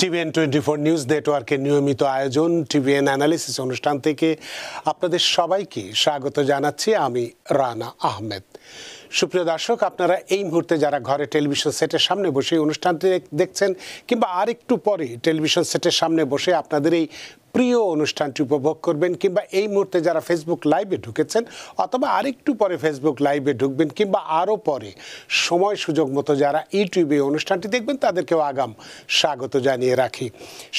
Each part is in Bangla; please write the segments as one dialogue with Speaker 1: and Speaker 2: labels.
Speaker 1: TVN24 নিউজ নেটওয়ার্কের নিয়মিত আয়োজন TVN অ্যানালিসিস অনুষ্ঠান থেকে আপনাদের সবাইকে স্বাগত জানাচ্ছি। আমি রানা আহমেদ। সুপ্রিয় দর্শক, আপনারা এই মুহূর্তে যারা ঘরে টেলিভিশন সেটের সামনে বসে অনুষ্ঠানটি দেখছেন কিংবা আরেকটু পরে টেলিভিশন সেটের সামনে বসে আপনাদের এই প্রিয় অনুষ্ঠানটি উপভোগ করবেন, কিংবা এই মুহূর্তে যারা ফেসবুক লাইভে ঢুকেছেন অথবা আরেকটু পরে ফেসবুক লাইভে ঢুকবেন, কিংবা আরও পরে সময় সুযোগ মতো যারা ইউটিউবে অনুষ্ঠানটি দেখবেন তাদেরকেও আগাম স্বাগত জানিয়ে রাখি।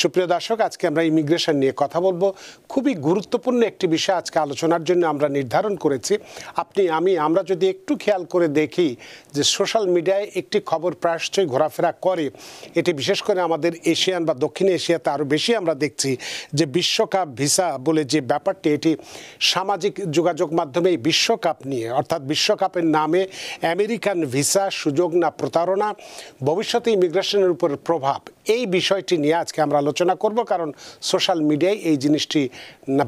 Speaker 1: সুপ্রিয় দর্শক, আজকে আমরা ইমিগ্রেশন নিয়ে কথা বলবো। খুবই গুরুত্বপূর্ণ একটি বিষয় আজকে আলোচনার জন্য আমরা নির্ধারণ করেছি। আমরা যদি একটু খেয়াল করে দেখি যে সোশ্যাল মিডিয়ায় একটি খবর প্রায়শই ঘোরাফেরা করে, এটি বিশেষ করে আমাদের এশিয়ান বা দক্ষিণ এশিয়াতে আরও বেশি আমরা দেখছি যে বিশ্বকাপ ভিসা বলে যে ব্যাপারটি, এটি সামাজিক যোগাযোগ মাধ্যমে বিশ্বকাপ নিয়ে, অর্থাৎ বিশ্বকাপের নামে আমেরিকান ভিসা সুযোগ না প্রতারণা, ভবিষ্যতে ইমিগ্রেশনের উপর প্রভাব, এই বিষয়টি নিয়ে আজকে আমরা আলোচনা করব। কারণ সোশ্যাল মিডিয়ায় এই জিনিসটি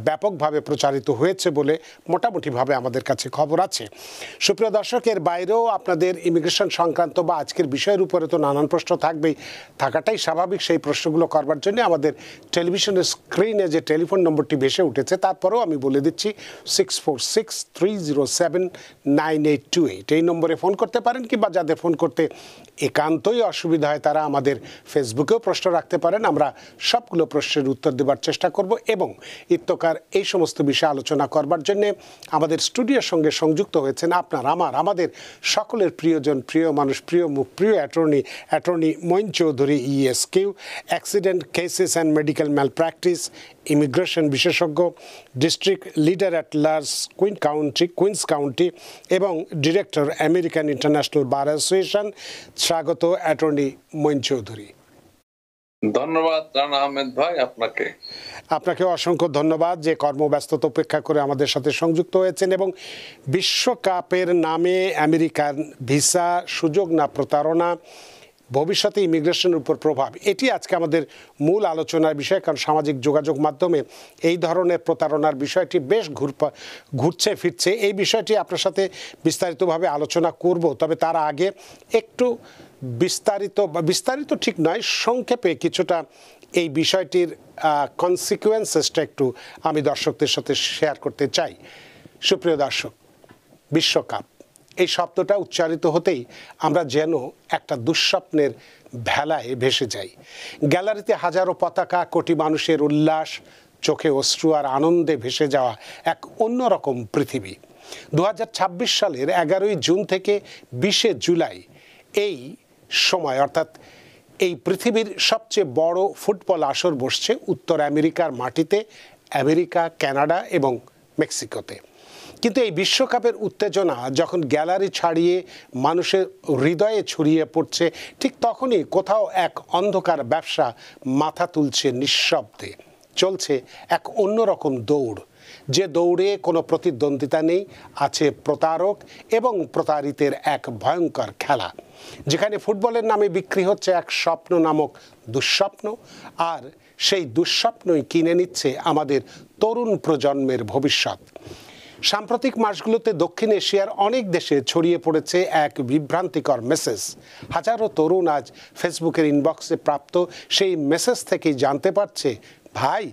Speaker 1: ব্যাপকভাবে প্রচারিত হয়েছে বলে মোটামুটিভাবে আমাদের কাছে খবর আছে। সুপ্রিয় দর্শক, এর বাইরেও আপনাদের ইমিগ্রেশন সংক্রান্ত বা আজকের বিষয়ের উপরে তো নানান প্রশ্ন থাকাটাই স্বাভাবিক। সেই প্রশ্নগুলো করবার জন্য আমাদের টেলিভিশনের স্ক্রিনে যে টেলিফোন নম্বরটি ভেসে উঠেছে, তারপরেও আমি বলে দিচ্ছি 6463079828, এই নম্বরে ফোন করতে পারেন। কিংবা যাদের ফোন করতে একান্তই অসুবিধা হয় তারা আমাদের ফেসবুকেও প্রশ্ন রাখতে পারেন। আমরা সবগুলো প্রশ্নের উত্তর দেবার চেষ্টা করব এবং ইত্যকার এই সমস্ত বিষয়ে আলোচনা করবার জন্যে আমাদের স্টুডিওর সঙ্গে সংযুক্ত হয়েছেন আমাদের সকলের প্রিয়জন, প্রিয় মানুষ, প্রিয় মুখ, প্রিয় attorney Moin Chowdhury, ESQ, accident cases and medical malpractice, immigration বিশেষজ্ঞ, district leader at large Queens county এবং director American international bar association. স্বাগত অ্যাটর্নি মঈন চৌধুরী।
Speaker 2: ধন্যবাদ রানা আহমেদ ভাই, আপনাকে
Speaker 1: অসংখ্য ধন্যবাদ যে কর্মব্যস্ততা উপেক্ষা করে আমাদের সাথে সংযুক্ত হয়েছেন। এবং বিশ্বকাপের নামে আমেরিকান ভিসা সুযোগ না প্রতারণা, ভবিষ্যতে ইমিগ্রেশনের উপর প্রভাব, এটি আজকে আমাদের মূল আলোচনার বিষয়। কারণ সামাজিক যোগাযোগ মাধ্যমে এই ধরনের প্রতারণার বিষয়টি বেশ ঘুরছে ফিরছে। এই বিষয়টি আপনার সাথে বিস্তারিতভাবে আলোচনা করব। তবে তার আগে একটু বিস্তারিত ঠিক নয়, সংক্ষেপে কিছুটা এই বিষয়টির কনসিকুয়েন্সেসটা একটু আমি দর্শকদের সাথে শেয়ার করতে চাই। সুপ্রিয় দর্শক, বিশ্বকাপ এই শব্দটা উচ্চারিত হতেই আমরা যেন একটা দুঃস্বপ্নের ভেলায় ভেসে যাই। গ্যালারিতে হাজারো পতাকা, কোটি মানুষের উল্লাস, চোখে অশ্রু আর আনন্দে ভেসে যাওয়া এক অন্যরকম পৃথিবী। 2026 সালের 11ই জুন থেকে 20শে জুলাই এই সময়, অর্থাৎ এই পৃথিবীর সবচেয়ে বড় ফুটবল আসর বসছে উত্তর আমেরিকার মাটিতে, আমেরিকা, কানাডা এবং মেক্সিকোতে। কিন্তু এই বিশ্বকাপের উত্তেজনা যখন গ্যালারি ছাড়িয়ে মানুষের হৃদয়ে ছড়িয়ে পড়ছে, ঠিক তখনই কোথাও এক অন্ধকার ব্যবসা মাথা তুলছে নিঃশব্দে। চলছে এক অন্যরকম দৌড়, যে দৌড়ে কোনো প্রতিদ্বন্দ্বিতা নেই, আছে প্রতারক এবং প্রতারিতের এক ভয়ঙ্কর খেলা, যেখানে ফুটবলের নামে বিক্রি হচ্ছে এক স্বপ্ন নামক দুঃস্বপ্ন, আর সেই দুঃস্বপ্নই কিনে নিচ্ছে আমাদের তরুণ প্রজন্মের ভবিষ্যৎ। সাম্প্রতিক মাসগুলোতে দক্ষিণ এশিয়ার অনেক দেশে ছড়িয়ে পড়েছে এক বিভ্রান্তিকর মেসেজ। হাজারো তরুণ আজ ফেসবুকের ইনবক্সে প্রাপ্ত সেই মেসেজ থেকেই জানতে পারছে, ভাই,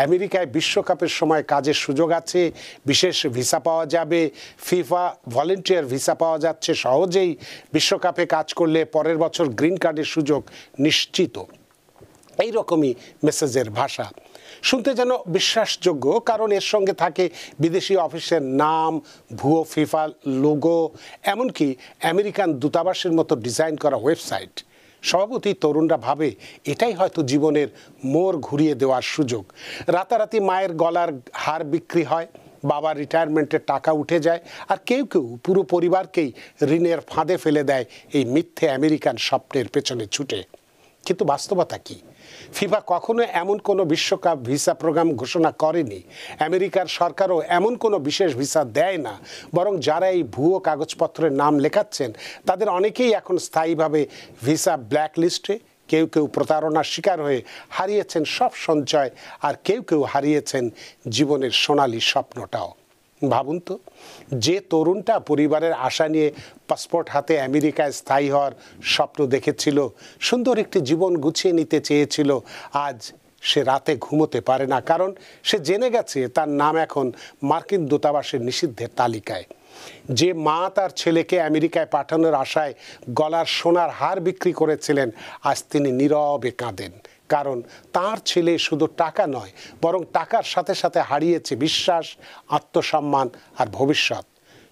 Speaker 1: আমেরিকায় বিশ্বকাপের সময় কাজের সুযোগ আছে, বিশেষ ভিসা পাওয়া যাবে, ফিফা ভলেন্টিয়ার ভিসা পাওয়া যাচ্ছে সহজেই, বিশ্বকাপে কাজ করলে পরের বছর গ্রিন কার্ডের সুযোগ নিশ্চিত। এই রকমই মেসেজের ভাষা শুনতে যেন বিশ্বাসযোগ্য, কারণ এর সঙ্গে থাকে বিদেশি অফিসের নাম, ভুয়ো ফিফা লোগো, এমনকি আমেরিকান দূতাবাসের মতো ডিজাইন করা ওয়েবসাইট। স্বভাবতই তরুণরা ভাবে এটাই হয়তো জীবনের মোড় ঘুরিয়ে দেওয়ার সুযোগ। রাতারাতি মায়ের গলার হার বিক্রি হয়, বাবার রিটায়ারমেন্টের টাকা উঠে যায়, আর কেউ কেউ পুরো পরিবারকেই ঋণের ফাঁদে ফেলে দেয় এই মিথ্যে আমেরিকান স্বপ্নের পেছনে ছুটে। কিন্তু বাস্তবতা কি? ফিফা কখনো এমন কোনো বিশ্বকাপ ভিসা প্রোগ্রাম ঘোষণা করেনি। আমেরিকার সরকারও এমন কোনো বিশেষ ভিসা দেয় না। বরং যারা এই ভুয়ো কাগজপত্রের নাম লেখাচ্ছেন তাদের অনেকেই এখন স্থায়ীভাবে ভিসা ব্ল্যাকলিস্টে, কেউ কেউ প্রতারণার শিকার হয়ে হারিয়েছেন সব সঞ্চয়, আর কেউ কেউ হারিয়েছেন জীবনের সোনালী স্বপ্নটাও। ভাবুন তো, যে তরুণটা পরিবারের আশা নিয়ে পাসপোর্ট হাতে আমেরিকায় স্থায়ী হওয়ার স্বপ্ন দেখেছিল, সুন্দর একটি জীবন গুছিয়ে নিতে চেয়েছিল, আজ সে রাতে ঘুমোতে পারে না, কারণ সে জেনে গেছে তার নাম এখন মার্কিন দূতাবাসের নিষিদ্ধের তালিকায়। যে মা তার ছেলেকে আমেরিকায় পাঠানোর আশায় গলার সোনার হার বিক্রি করেছিলেন, আজ তিনি নীরবে কাঁদেন, কারণ তার ছেলে শুধু টাকা নয়, বরং টাকার সাথে সাথে হারিয়েছে বিশ্বাস, আত্মসম্মান আর ভবিষ্যৎ।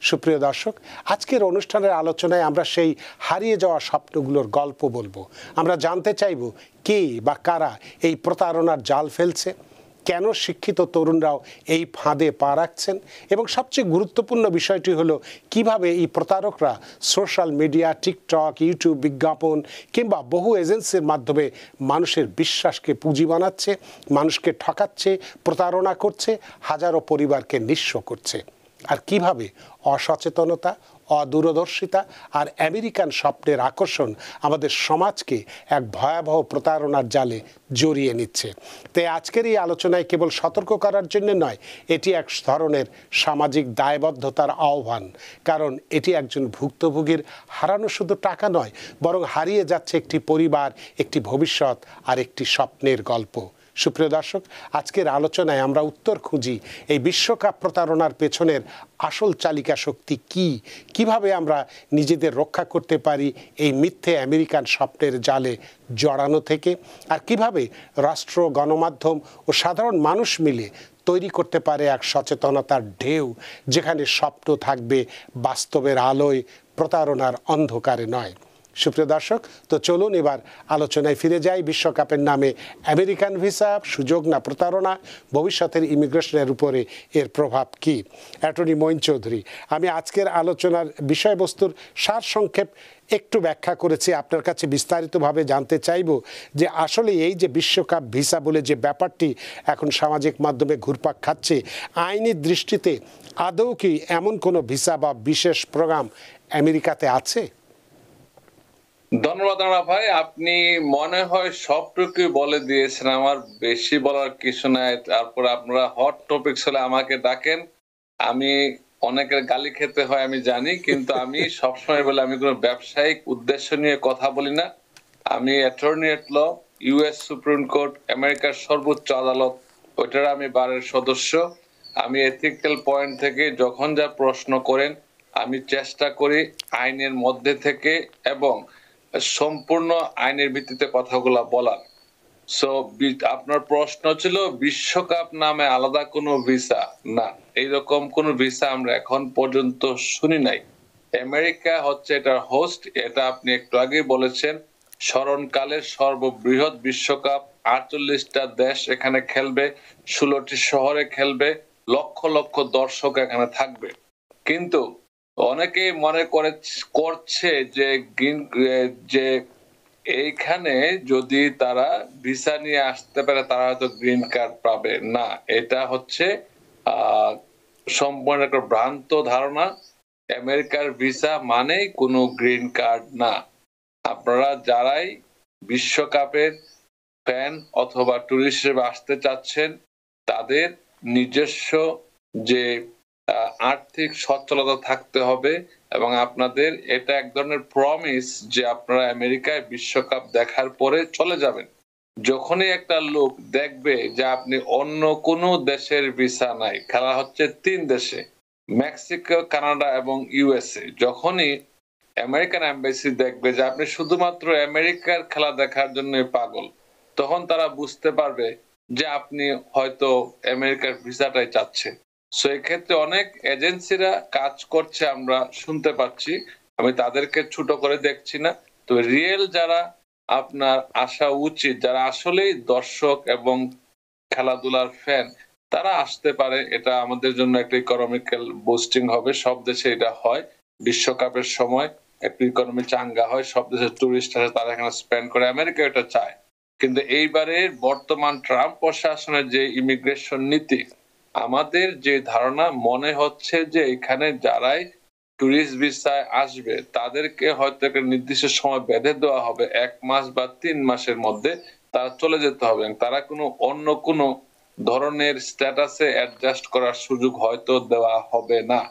Speaker 1: সুপ্রিয় দর্শক, আজকের অনুষ্ঠানের আলোচনায় আমরা সেই হারিয়ে যাওয়া স্বপ্নগুলোর গল্প বলবো। আমরা জানতে চাইব কে বা কারা এই প্রতারণার জাল ফেলছে, কেন শিক্ষিত তরুণরাও এই ফাঁদে পা রাখছেন, এবং সবচেয়ে গুরুত্বপূর্ণ বিষয়টি হলো কিভাবে এই প্রতারকরা সোশ্যাল মিডিয়া, টিকটক, ইউটিউব, বিজ্ঞাপন কিংবা বহু এজেন্সির মাধ্যমে মানুষের বিশ্বাসকে পুঁজি বানাচ্ছে, মানুষকে ঠকাচ্ছে, প্রতারণা করছে, হাজারো পরিবারকে নিঃস্ব করছে। আর কিভাবে অসচেতনতা, অদূরদর্শিতা আর আমেরিকান স্বপ্নের আকর্ষণ আমাদের সমাজকে এক ভয়াবহ প্রতারণার জালে জড়িয়ে নিচ্ছে। তাই আজকের এই আলোচনায় কেবল সতর্ক করার জন্য নয়, এটি এক ধরনের সামাজিক দায়বদ্ধতার আহ্বান, কারণ এটি একজন ভুক্তভোগীর হারানো শুধু টাকা নয়, বরং হারিয়ে যাচ্ছে একটি পরিবার, একটি ভবিষ্যৎ আর একটি স্বপ্নের গল্প। সুপ্রিয় দর্শক, আজকের আলোচনায় আমরা উত্তর খুঁজি এই বিশ্বকাপ প্রতারণার পেছনের আসল চালিকা শক্তি কি, কিভাবে আমরা নিজেদের রক্ষা করতে পারি এই মিথ্যে আমেরিকান স্বপ্নের জালে জড়ানো থেকে, আর কিভাবে রাষ্ট্র, গণমাধ্যম ও সাধারণ মানুষ মিলে তৈরি করতে পারে এক সচেতনতার ঢেউ, যেখানে স্বপ্ন থাকবে বাস্তবের আলোয়, প্রতারণার অন্ধকারে নয়। সুপ্রিয় দর্শক, তো চলুন এবার আলোচনায় ফিরে যাই। বিশ্বকাপের নামে আমেরিকান ভিসা, সুযোগ না প্রতারণা, ভবিষ্যতের ইমিগ্রেশনের উপরে এর প্রভাব কি? অ্যাটর্নি মঈন চৌধুরী, আমি আজকের আলোচনার বিষয়বস্তুর সারসংক্ষেপ একটু ব্যাখ্যা করেছি, আপনার কাছে বিস্তারিতভাবে জানতে চাইব যে আসলে এই যে বিশ্বকাপ ভিসা বলে যে ব্যাপারটি এখন সামাজিক মাধ্যমে ঘুরপাক খাচ্ছে, আইনি দৃষ্টিতে আদৌ কি এমন কোনো ভিসা বা বিশেষ প্রোগ্রাম আমেরিকাতে আছে?
Speaker 2: ধন্যবাদ রানা ভাই, আপনি মনে হয় সবটুকুই বলে দিয়েছেন, আমার বেশি বলার কিছু নাই। তারপর আপনারা হট টপিকস হলে আমাকে ডাকেন, আমি অনেকের গালি খেতে হয় আমি জানি, কিন্তু আমি সবসময় বলে আমি কোনো ব্যবসায়িক উদ্দেশ্য নিয়ে কথা বলি না। আমি অ্যাটর্নি এট ল, ইউএস সুপ্রিম কোর্ট, আমেরিকার সর্বোচ্চ আদালত, ওইটার আমি বারের সদস্য। আমি এথিক্যাল পয়েন্ট থেকে যখন যা প্রশ্ন করেন আমি চেষ্টা করি আইনের মধ্যে থেকে এবং সম্পূর্ণ আইনের ভিত্তিতে কথাগুলা বলার। সো আপনার প্রশ্ন ছিল বিশ্বকাপ নামে আলাদা কোনো ভিসা? না, এইরকম কোন ভিসা আমরা এখন পর্যন্ত শুনি নাই। আমেরিকা হচ্ছে এটার হোস্ট, এটা আপনি একটু আগেই বলেছেন। স্মরণকালের সর্ববৃহৎ বিশ্বকাপ, 48টা দেশ এখানে খেলবে, 16টি শহরে খেলবে, লক্ষ লক্ষ দর্শক এখানে থাকবে। কিন্তু অনেকেই মনে করছে যে এইখানে যদি তারা ভিসা নিয়ে আসতে পারে তারা হয়তো গ্রিন কার্ড পাবে। না, এটা হচ্ছে সম্পূর্ণ একটা ভ্রান্ত ধারণা। আমেরিকার ভিসা মানেই কোনো গ্রিন কার্ড না। আপনারা যারাই বিশ্বকাপের ফ্যান অথবা টুরিস্ট হিসেবে আসতে চাচ্ছেন, তাদের নিজস্ব যে আর্থিক সচ্ছলতা থাকতে হবে এবং আপনাদের এটা এক ধরনের প্রমিস যে আপনারা আমেরিকায় বিশ্বকাপ দেখার পরে চলে যাবেন। যখনই একটা লোক দেখবে যে আপনি অন্য কোনো দেশের ভিসা নাই, খেলা হচ্ছে 3 দেশে, মেক্সিকো, কানাডা এবং ইউএসএ, যখনই আমেরিকান এম্বাসি দেখবে যে আপনি শুধুমাত্র আমেরিকার খেলা দেখার জন্য পাগল, তখন তারা বুঝতে পারবে যে আপনি হয়তো আমেরিকার ভিসাটাই চাচ্ছেন। সো এক্ষেত্রে অনেক এজেন্সিরা কাজ করছে, আমরা শুনতে পাচ্ছি। আমি তাদেরকে ছোট করে দেখছি না, তো রিয়েল যারা আপনার আসা উচিত, যারা আসলেই দর্শক এবং খেলাধুলার ফ্যান, তারা আসতে পারে। এটা আমাদের জন্য একটা ইকোনমিক্যাল বুস্টিং হবে। সব দেশে এটা হয়, বিশ্বকাপের সময় একটা ইকোনমি চাঙ্গা হয়, সব দেশের টুরিস্ট আসে, তারা এখানে স্পেন্ড করে। আমেরিকা এটা চায়। কিন্তু এইবারে বর্তমান ট্রাম্প প্রশাসনের যে ইমিগ্রেশন নীতি, আমাদের যে ধারণা মনে হচ্ছে যে এখানে যারাই টুরিস্ট ভিসায় আসবে তাদেরকে হয়তো একটা নির্দিষ্ট সময় বেঁধে দেওয়া হবে, 1 মাস বা 3 মাসের মধ্যে তারা চলে যেতে হবে। তারা কোনো অন্য কোনো ধরনের স্ট্যাটাসে অ্যাডজাস্ট করার সুযোগ হয়তো দেওয়া হবে না।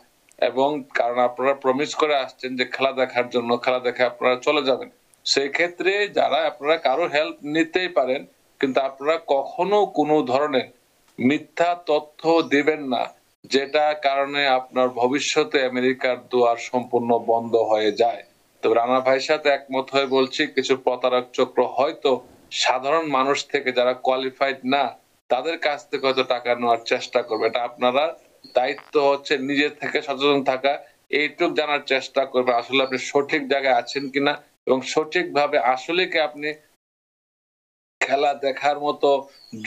Speaker 2: এবং কারণ আপনারা প্রমিস করে আসছেন যে খেলা দেখার জন্য, খেলা দেখে আপনারা চলে যাবেন, সেই ক্ষেত্রে যারা আপনারা কারো হেল্প নিতেই পারেন, কিন্তু আপনারা কখনো কোনো ধরনের মিথ্যা তথ্য দিবেন না যেটা কারণে আপনার ভবিষ্যতে আমেরিকার দুয়ার সম্পূর্ণ বন্ধ হয়ে যায়। তো রানা ভাইয়ের সাথে একমত হয়ে বলছি, কিছু প্রতারক চক্র হয়তো সাধারণ মানুষ থেকে যারা কোয়ালিফাইড না তাদের কাছ থেকে হয়তো টাকা নেওয়ার চেষ্টা করবে। এটা আপনারা দায়িত্ব হচ্ছে নিজে থেকে সচেতন থাকা, এইটুক জানার চেষ্টা করবে আসলে আপনি সঠিক জায়গায় আছেন কিনা এবং সঠিকভাবে আসলে কি আপনি খেলা দেখার মতো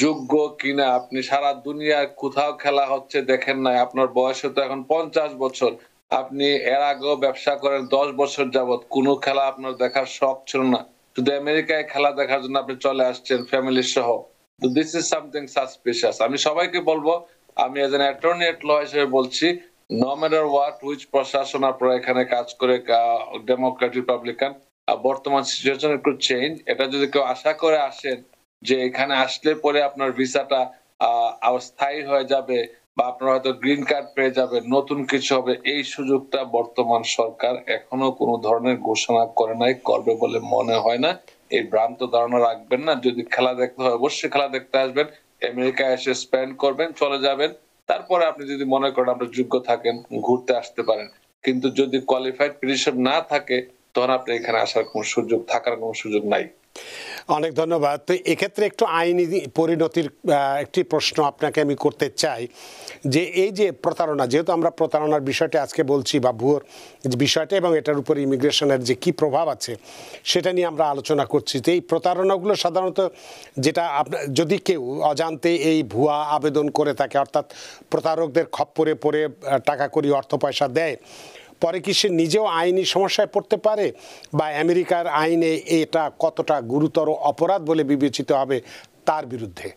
Speaker 2: যোগ্য কিনা। আপনি সারা দুনিয়ার কোথাও খেলা হচ্ছে দেখেন নাই, আপনার বয়স তো এখন 50 বছর, আপনি এর আগেও ব্যবসা করেন 10 বছর যাবত, কোনো খেলা আপনার দেখার শখ ছিল না, শুধু আমেরিকায় খেলা দেখার জন্য আপনি চলে আসছেন ফ্যামিলি সহ। তো দিস ইজ সামথিং সাসপিশিয়াস। আমি সবাইকে বলবো, আমি এজ এন অ্যাটর্নি এট ল হিসেবে বলছি, নো ম্যাটার হোয়াট হুইচ প্রশাসন আপনারা এখানে কাজ করে, ডেমোক্রেট রিপাবলিকান, বর্তমান সিচুয়েশন একটু চেঞ্জ, এটা যদি কেউ আশা করে আসেন যে এখানে আসলে পরে আপনার ভিসাটা স্থায়ী হয়ে যাবে বা আপনারা হয়তো গ্রিন কার্ড পেয়ে যাবে, নতুন কিছু হবে, এই সুযোগটা বর্তমান সরকার এখনো কোনো ধরনের ঘোষণা করে নাই, করবে বলে মনে হয় না। এই ভ্রান্ত ধারণা রাখবেন না। যদি খেলা দেখতে হয় অবশ্যই খেলা দেখতে আসবেন, আমেরিকায় এসে স্পেন্ড করবেন, চলে যাবেন, তারপরে আপনি যদি মনে করেন আপনি যোগ্য থাকেন ঘুরতে আসতে পারেন। কিন্তু যদি কোয়ালিফাইড পিটিশন না থাকে তখন আপনি এখানে আসার কোনো সুযোগ, থাকার কোনো সুযোগ নাই।
Speaker 1: অনেক ধন্যবাদ। তো এক্ষেত্রে একটু আইনি পরিণতির একটি প্রশ্ন আপনাকে আমি করতে চাই, যে এই যে প্রতারণা, যেহেতু আমরা প্রতারণার বিষয়টা আজকে বলছি বা ভুয়োর বিষয়টা এবং এটার উপর ইমিগ্রেশনের যে কি প্রভাব আছে সেটা নিয়ে আমরা আলোচনা করছি। তো এই প্রতারণাগুলো সাধারণত যেটা যদি কেউ অজান্তে এই ভুয়া আবেদন করে থাকে, অর্থাৎ প্রতারকদের খপ্পরে পড়ে টাকা কড়ি অর্থ পয়সা দেয়, পরে কি সে নিজেও আইনি সমস্যায় পড়তে পারে বা আমেরিকার আইনে এটা কতটা গুরুতর অপরাধ বলে বিবেচিত হবে তার বিরুদ্ধে?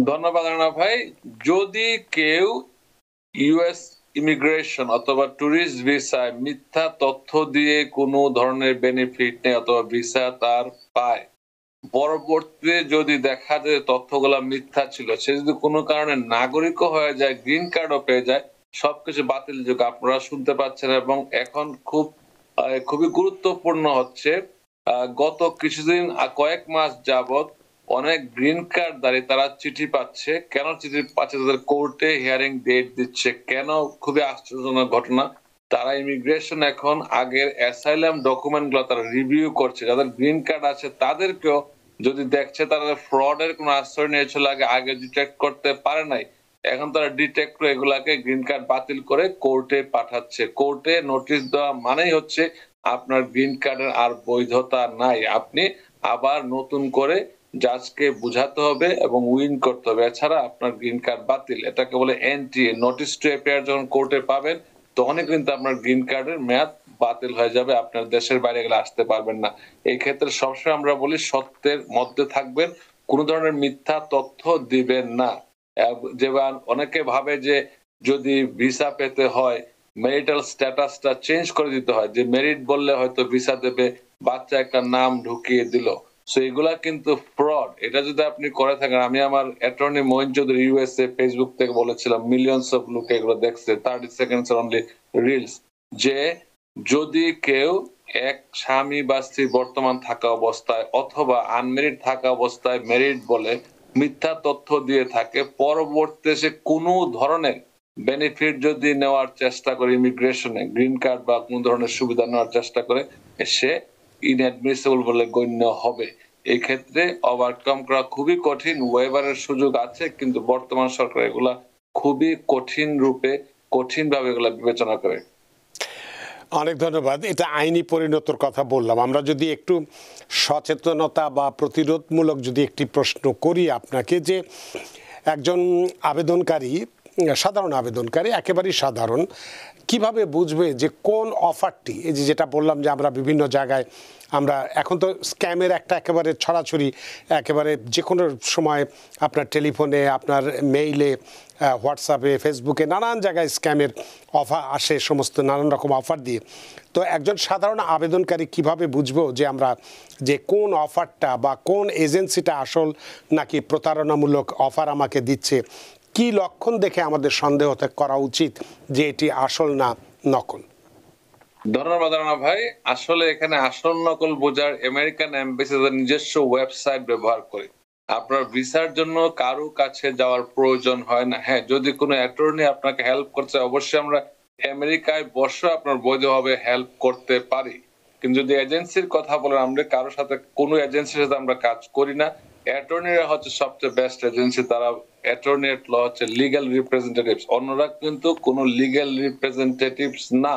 Speaker 2: ধন্যবাদ রানা ভাই। যদি কেউ ইউএস ইমিগ্রেশন অথবা ট্যুরিস্ট ভিসায় মিথ্যা তথ্য দিয়ে কোনো ধরনের বেনিফিট নেই অথবা ভিসা তার পায়, পরবর্তীতে যদি দেখা যায় তথ্যগুলা মিথ্যা ছিল, সে যদি কোনো কারণে নাগরিকও হয়ে যায়, গ্রিন কার্ডও পেয়ে যায়, সবকিছু বাতিল যোগ আপনারা শুনতে পাচ্ছেন। এবং এখন খুবই গুরুত্বপূর্ণ হচ্ছে, গত কিছুদিন কয়েক মাস যাবত অনেক গ্রিন কার্ড দাঁড়িয়ে তারা চিঠি পাচ্ছে। কেন চিঠি পাচ্ছে? তাদের কোর্টে হিয়ারিং ডেট দিচ্ছে। কেন? খুবই আশ্চর্যজনক ঘটনা। তারা ইমিগ্রেশন এখন আগের অ্যাসাইলাম ডকুমেন্ট গুলো তারা রিভিউ করছে, যাদের গ্রিন কার্ড আছে তাদেরকেও যদি দেখছে তারা ফ্রডের কোন আশ্রয় নিয়েছিল আগে ডিটেক্ট করতে পারে নাই, এখন তারা ডিটেক্ট করে এগুলাকে গ্রিন কার্ড বাতিল করে কোর্টে পাঠাচ্ছে। কোর্টে নোটিশ দেওয়া মানেই হচ্ছে আপনার গ্রিন কার্ডের আর বৈধতা নাই, আপনি আবার নতুন করে জাজকে বুঝাতে হবে এবং উইন করতে হবে, এছাড়া আপনার গ্রিন কার্ড বাতিল। এটাকে বলে এনটিএ, নোটিস টু অ্যাপিয়ার। যখন কোর্টে পাবেন তখনই কিন্তু আপনার গ্রিন কার্ডের মেয়াদ বাতিল হয়ে যাবে, আপনার দেশের বাইরে গেলে আসতে পারবেন না। এই ক্ষেত্রে সবসময় আমরা বলি সত্যের মধ্যে থাকবেন, কোন ধরনের মিথ্যা তথ্য দিবেন না। যেমন অনেকে ভাবে যে যদি ভিসা পেতে হয় মেরিটাল স্ট্যাটাসটা চেঞ্জ করে দিতে হয়, যে মেরিট বললে হয়তো ভিসা দেবে, বাচ্চা একটা নাম ঢুকিয়ে দিল, সো এগুলা কিন্তু ফ্রড। এটা যদি আপনি করে থাকেন, আমি আমার attorney Moin Chowdhury USA Facebook থেকে বলেছিলাম, মিলিয়নস অফ লোক এগুলো দেখছে, 30 সেকেন্ডস অনলি রিলস, যে যদি কেউ এক স্বামী বা স্ত্রী বর্তমান থাকা অবস্থায় অথবা আনমেরিড থাকা অবস্থায় মেরিট বলে মিথ্যা তথ্য দিয়ে থাকে, পরবর্তীতে সে কোনো ধরনের বেনিফিট যদি নেওয়ার চেষ্টা করে, ইমিগ্রেশনে গ্রিন কার্ড বা কোন ধরনের সুবিধা নেওয়ার চেষ্টা করে, সে ইনঅ্যাডমিসেবল বলে গণ্য হবে। এই ক্ষেত্রে ওভারকাম করা খুবই কঠিন। ওয়েবারের সুযোগ আছে, কিন্তু বর্তমান সরকার এগুলা খুবই কঠিন ভাবে এগুলা বিবেচনা করে।
Speaker 1: অনেক ধন্যবাদ। এটা আইনি পরিণতির কথা বললাম। আমরা যদি একটু সচেতনতা বা প্রতিরোধমূলক যদি একটি প্রশ্ন করি আপনাকে, যে একজন আবেদনকারী সাধারণ আবেদনকারী, একেবারেই সাধারণ, কিভাবে বুঝবে যে কোন অফারটি, এই যে যেটা বললাম যে আমরা বিভিন্ন জায়গায় আমরা এখন তো স্ক্যামের একটা একেবারে ছড়াছড়ি, একেবারে যে কোনো সময় আপনার টেলিফোনে, আপনার মেইলে, হোয়াটসঅ্যাপে, ফেসবুকে নানান জায়গায় স্ক্যামের অফার আসে, সমস্ত নানান রকম অফার দিয়ে। তো একজন সাধারণ আবেদনকারী কিভাবে বুঝবো যে আমরা যে কোন অফারটা বা কোন এজেন্সিটা আসল নাকি প্রতারণামূলক অফার আমাকে দিচ্ছে, কি লক্ষণ দেখে আমাদের সন্দেহ করা উচিত যে এটি আসল না নকল?
Speaker 2: ধন্যবাদ রানা ভাই। আসলে এখানে আসল নকল বোঝার আমেরিকান এমবাসি তাদের নিজস্ব ওয়েবসাইট ব্যবহার করে। আপনার ভিসার জন্য কারো কাছে যাওয়ার প্রয়োজন হয় না। হ্যাঁ, যদি কোনো অ্যাটর্নি আপনাকে হেল্প করছে, অবশ্যই আমরা আমেরিকায় বসে আপনার বৈধভাবে হেল্প করতে পারি। কিন্তু যদি এজেন্সির কথা বলেন, আমরা কারো সাথে কোনো এজেন্সির সাথে আমরা কাজ করি না। অ্যাটর্নিরা হচ্ছে সবচেয়ে বেস্ট এজেন্সি। তারা অ্যাটর্নি এট ল হচ্ছে লিগ্যাল রিপ্রেজেন্টেটিভস। অন্যরা কিন্তু কোনো লিগ্যাল রিপ্রেজেন্টেটিভস না।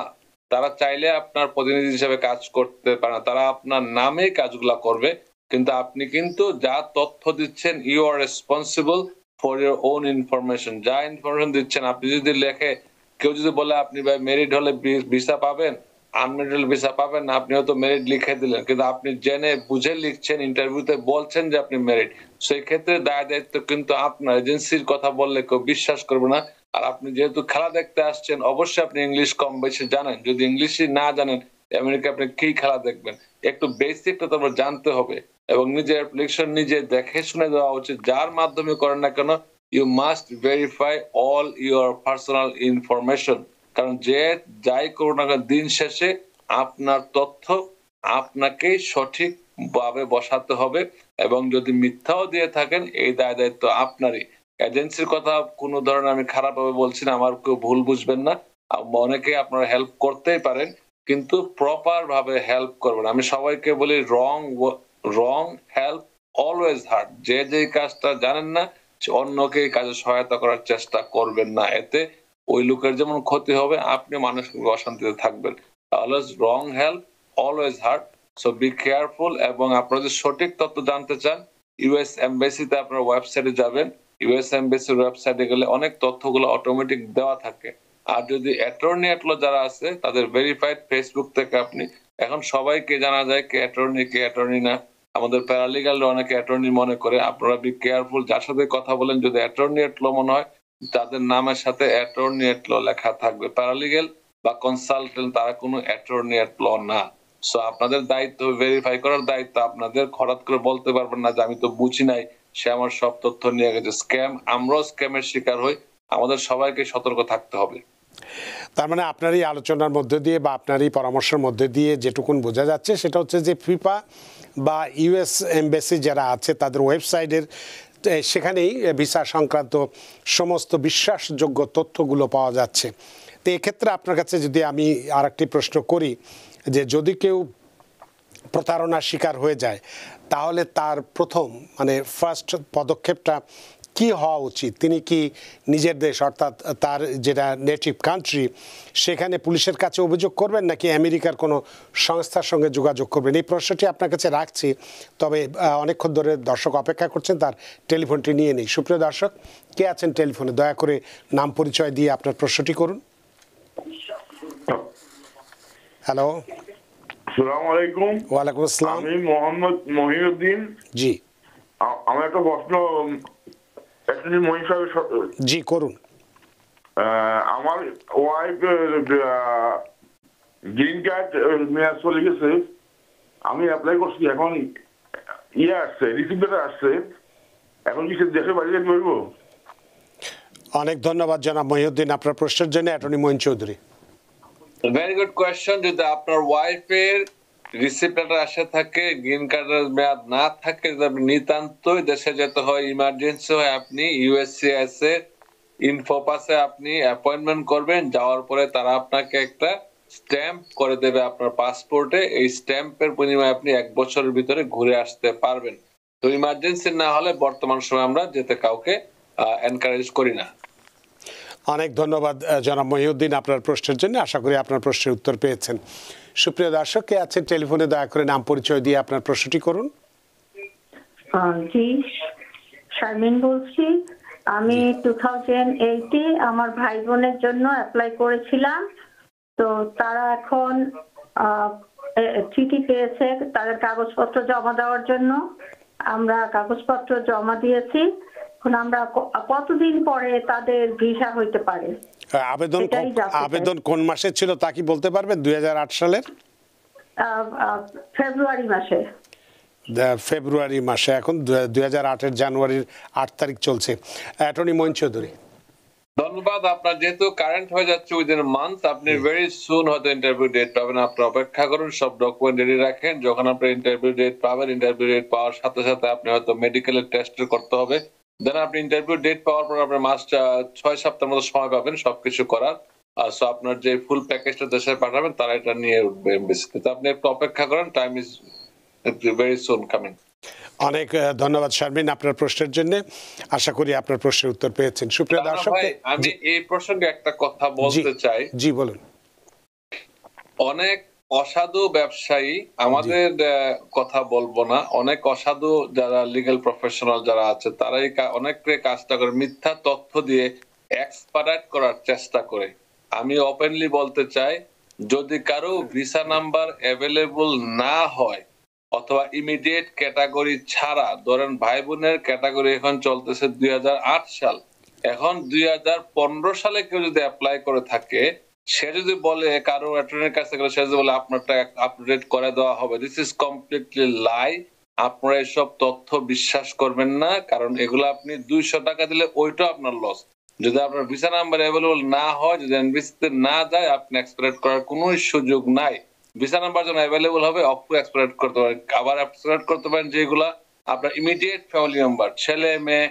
Speaker 2: তারা চাইলে আপনার প্রতিনিধি হিসেবে কাজ করতে পারে না, তারা আপনার নামে কাজগুলা করবে। কিন্তু আপনি কিন্তু যা তথ্য দিচ্ছেন, you are responsible for your own information. যা ইনফরমেশন দিচ্ছেন, আপনি যদি লেখে, কেউ যদি বলে আপনি ভাই মেরিট হলে ভিসা পাবেন, আনমেরিট হলে ভিসা পাবেন না, আপনি হয়তো মেরিট লিখে দিলেন, কিন্তু আপনি জেনে বুঝে লিখছেন, ইন্টারভিউতে বলছেন যে আপনি মেরিট। সেই ক্ষেত্রে দায় দায়িত্ব কিন্তু আপনার। এজেন্সির কথা বললে কেউ বিশ্বাস করবে না। আর আপনি যেহেতু খেলা দেখতে আসছেন, অবশ্যই আপনি ইংলিশ কম বেশি জানেন। যদি ইংলিশই না জানেন, আমেরিকা আপনি কি খেলা দেখবেন? একটু বেসিকটা তো জানতে হবে এবং নিজের অ্যাপ্লিকেশন নিজে দেখে শুনে দেওয়া উচিত। যার মাধ্যমে করেন না কেন, you must verify all your personal information. কারণ যে যাই করুন না কেন, দিন শেষে আপনার তথ্য আপনাকেই সঠিক ভাবে বসাতে হবে এবং যদি মিথ্যাও দিয়ে থাকেন, এই দায় দায়িত্ব আপনারই। এজেন্সির কথা কোনো ধরনের আমি খারাপ ভাবে বলছি না, আমার কেউ ভুল বুঝবেন না। অনেকে আপনারা হেল্প করতেই পারেন, কিন্তু প্রপার ভাবে হেল্প করবেন। আমি সবাইকে বলি, রং হেল্প অলওয়েজ হার্ট। যে কাজটা জানেন না, অন্যকে এই কাজে সহায়তা করার চেষ্টা করবেন না। এতে ওই লোকের যেমন ক্ষতি হবে, আপনি মানসিক অশান্তিতে থাকবেন। Always wrong help always heart. So be careful. এবং আপনারা যদি সঠিক তথ্য জানতে চান, ইউএস এমবাসিতে আপনার ওয়েবসাইটে যাবেন। ইউএস এমবাসির ওয়েবসাইটে গেলে অনেক তথ্যগুলো অটোমেটিক দেওয়া থাকে। আর যদি অ্যাটর্নি এট ল যারা আছে, তাদের ভেরিফাইড ফেসবুক থেকে আপনি, এখন সবাইকে জানা যায় কে অ্যাটর্নি না। আমাদের প্যারালিগালরা অনেকে অ্যাটর্নি মনে করে। আপনারা বি কেয়ারফুল, যার সাথে কথা বলেন যদি অ্যাটর্নি এট ল মনে হয়, তাদের নামের সাথে অ্যাটর্নি এট ল লেখা থাকবে। প্যারালিগাল বা কনসালটেন্ট তারা কোনো অ্যাটর্নি এট ল না। সো আপনাদের দায়িত্ব, ভেরিফাই করার দায়িত্ব আপনাদের। হঠাৎ করে বলতে পারবেন না যে আমি তো বুঝি নাই, সে আমার সব তথ্য নিয়ে গেছে। স্ক্যাম, আমরাও স্ক্যামের শিকার হই। আমাদের সবাইকে সতর্ক থাকতে হবে।
Speaker 1: তার মানে আপনারই আলোচনার মধ্যে দিয়ে বা আপনারই পরামর্শের মধ্যে দিয়ে যেটুকুন বোঝা যাচ্ছে সেটা হচ্ছে যে ফিফা বা ইউএস এমবাসি যারা আছে তাদের ওয়েবসাইটের সেখানেই ভিসা সংক্রান্ত সমস্ত বিশ্বাসযোগ্য তথ্যগুলো পাওয়া যাচ্ছে। তো এক্ষেত্রে আপনার কাছে যদি আমি আরেকটি প্রশ্ন করি, যে যদি কেউ প্রতারণার শিকার হয়ে যায়, তাহলে তার প্রথম মানে ফার্স্ট পদক্ষেপটা কি হওয়া উচিত? তিনি কি নিজের দেশ অর্থাৎ তার যেটা নেটিভ কান্ট্রি সেখানে পুলিশের কাছে অভিযোগ করবেন নাকি আমেরিকার কোনো সংস্থার সঙ্গে যোগাযোগ করবেন? এই প্রশ্নটি আপনার কাছে রাখছি, তবে অনেকক্ষণ ধরে দর্শক অপেক্ষা করছেন, তার টেলিফোনটি নিয়ে নেই। সুপ্রিয় দর্শক, কে আছেন টেলিফোনে? দয়া করে নাম পরিচয় দিয়ে আপনার প্রশ্নটি করুন। হ্যালো,
Speaker 3: আসসালামু আলাইকুম।
Speaker 1: ওয়ালাইকুম আসসালাম।
Speaker 3: আমি মোহাম্মদ মহিউদ্দিন।
Speaker 1: জি,
Speaker 3: আমার একটা প্রশ্ন অ্যাটর্নি মহিন সাহেব।
Speaker 1: জি করুন।
Speaker 3: আমার ওয়াইফ গ্রিন কার্ড মেয়াদ চলে গেছে, আমি অ্যাপ্লাই করছি, এখন আসছে, রিসিভ লেটার আসছে, এখন কি সে দেশে বাড়িতে করবো?
Speaker 1: অনেক ধন্যবাদ জনাব মহিউদ্দিন আপনার প্রশ্নের জন্য। Attorney Moin Chowdhury.
Speaker 2: Very good question. যদি আপনার ওয়াইফের রিসিপ্ট লেটার আসে থাকে, গ্রিন কার্ডের মেয়াদ না থাকে, যদি আপনি নিতান্তই দেশে যেতে হয়, ইমার্জেন্সি হয়, আপনি ইউএসসিআইএস এর ইনফোপাসে আপনি অ্যাপয়েন্টমেন্ট করবেন। যাওয়ার পরে তারা আপনাকে একটা স্ট্যাম্প করে দেবে আপনার পাসপোর্টে। এই স্ট্যাম্পের বিনিময়ে আপনি 1 বছরের ভিতরে ঘুরে আসতে পারবেন। তো ইমার্জেন্সি না হলে বর্তমান সময় আমরা যেতে কাউকে এনকারেজ করি না।
Speaker 1: অনেক ধন্যবাদ জনাব মহিউদ্দিন আপনার প্রশ্নের জন্য। আশা করি আপনার প্রশ্নের উত্তর পেয়েছেন। সুপ্রিয় দর্শক, কে আছেন টেলিফোনে? দয়া করে নাম পরিচয় দিয়ে আপনার প্রশ্নটি করুন।
Speaker 4: জি, শারমিন বলছি। আমি 2008-এ আমার ভাই বোনের জন্য অ্যাপ্লাই করেছিলাম। তো তারা এখন চিঠি পেয়েছে তাদের কাগজপত্র জমা দেওয়ার জন্য। আমরা কাগজপত্র জমা দিয়েছি। এখন আমরা কতদিন পরে তাদের ভিসা হইতে পারে?
Speaker 1: আবেদন কোন মাসে ছিল তা কি বলতে পারবেন? 2008 সালের
Speaker 4: ফেব্রুয়ারি মাসে।
Speaker 1: ফেব্রুয়ারি মাসে, এখন 2008-এর জানুয়ারির 8 তারিখ চলছে। অ্যাটর্নি মঈন চৌধুরী,
Speaker 2: ধন্যবাদ। আপনার যেহেতু কারেন্ট হয়ে যাচ্ছে উইদিন মান্থ, আপনি ভেরি সুন হয়তো ইন্টারভিউ ডেট পাবেন। আপনি অপেক্ষা করুন, সব ডকুমেন্ট রেডি রাখেন। যখন আপনি ইন্টারভিউ ডেট পাবেন, ইন্টারভিউ ডেট পাওয়ার সাথে সাথে আপনি হয়তো মেডিকেলের টেস্ট করতে হবে। দেন আপনি ইন্টারভিউ ডেট পাওয়ার পর আপনার মাস 6 সপ্তাহের মতো সময় পাবেন সবকিছু করার। সো আপনার যে ফুল প্যাকেজটা দেশে পাঠাবেন তারা এটা নিয়ে উঠবে এমবেসিতে। তো আপনি একটু অপেক্ষা করেন, time is very soon coming.
Speaker 1: অনেক ধন্যবাদ শারমিন আপনার প্রশ্নের জন্য। আশা করি আপনার প্রশ্নের উত্তর পেয়েছেন। সুপ্রিয় দর্শক,
Speaker 2: আমি এই প্রসঙ্গে একটা কথা বলতে চাই।
Speaker 1: জি বলুন।
Speaker 2: অনেক অসাধু ব্যবসায়ী, আমাদের কথা বলবো না, অনেক অসাধু যারা লিগ্যাল প্রফেশনাল যারা আছে তারাই অনেকে কাজটা করে মিথ্যা তথ্য দিয়ে এক্সপার্ট করার চেষ্টা করে। আমি ওপেনলি বলতে চাই, যদি কারো ভিসা নাম্বার অ্যাভেলেবল না হয় অথবা ইমিডিয়েট ক্যাটাগরি ছাড়া, ধরেন ভাই বোনের ক্যাটাগরি এখন চলতেছে 2008 সাল, এখন 2015 সালে কেউ যদি অ্যাপ্লাই করে থাকে, সে যদি বলে কারো অ্যাটর্নির কাছে গেলে সে যদি বলে আপনারটা আপডেট করে দেওয়া হবে, দিস ইজ কমপ্লিটলি লাই। আপনারা এসব তথ্য বিশ্বাস করবেন না, কারণ এগুলো আপনি 200 টাকা দিলে ওইটা আপনার লস। যদি আপনার ভিসা নাম্বার অ্যাভেলেবল না হয়, যদি এনভিসিতে না যায়, আপনি এক্সপায়ার করার কোনো সুযোগ নাই। ভিসা নাম্বার যখন অ্যাভেলেবল হবে অপু এক্সপায়ার করতে পারেন। আবার এক্সপায়ার করতে পারেন যেগুলা আপনার ইমিডিয়েট ফ্যামিলি মেম্বার, ছেলে মেয়ে,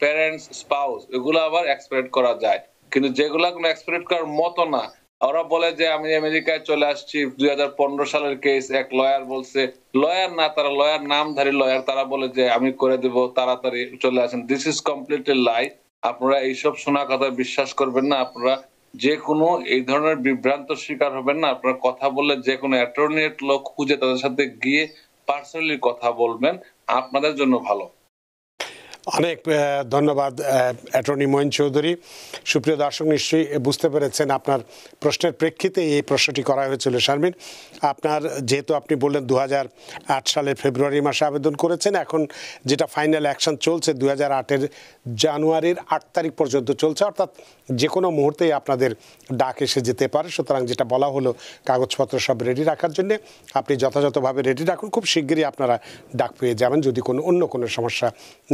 Speaker 2: প্যারেন্টস, স্পাউস, এগুলো আবার এক্সপায়ার করা যায়। কিন্তু যেগুলা কোনো এক্সপায়ার করার মতো না, ওরা বলে যে আমি আমেরিকায় চলে আসছি, 2015 সালের কেস, এক লয়ার বলছে, লয়ার না, তারা লয়ার নামধারী লয়ার, তারা বলে যে আমি করে দেব, তাড়াতাড়ি চলে আসেন। দিস ইজ কমপ্লিটলি লাই। আপনারা এইসব শোনা কথা বিশ্বাস করবেন না। আপনারা যে কোনো এই ধরনের বিভ্রান্ত শিকার হবেন না। আপনারা কথা বললে যে কোনো অ্যাটর্নির লোক খুঁজে তাদের সাথে গিয়ে পার্সোনালি কথা বলবেন, আপনাদের জন্য ভালো।
Speaker 1: অনেক ধন্যবাদ অ্যাটর্নি মঈন চৌধুরী। সুপ্রিয় দর্শক, নিশ্চয়ই বুঝতে পেরেছেন আপনার প্রশ্নের প্রেক্ষিতে এই প্রশ্নটি করা হয়েছিল শারমিন। আপনার যেহেতু আপনি বললেন 2008 সালের ফেব্রুয়ারি মাসে আবেদন করেছেন, এখন যেটা ফাইনাল অ্যাকশন চলছে 2008-এর জানুয়ারির 8 তারিখ পর্যন্ত চলছে, অর্থাৎ যে কোনো মুহূর্তেই আপনাদের ডাক এসে যেতে পারে। সুতরাং যেটা বলা হলো কাগজপত্র সব রেডি রাখার জন্য আপনি যথাযথভাবে রেডি রাখুন। খুব শিগগিরই আপনারা ডাক পেয়ে যাবেন যদি অন্য কোনো সমস্যা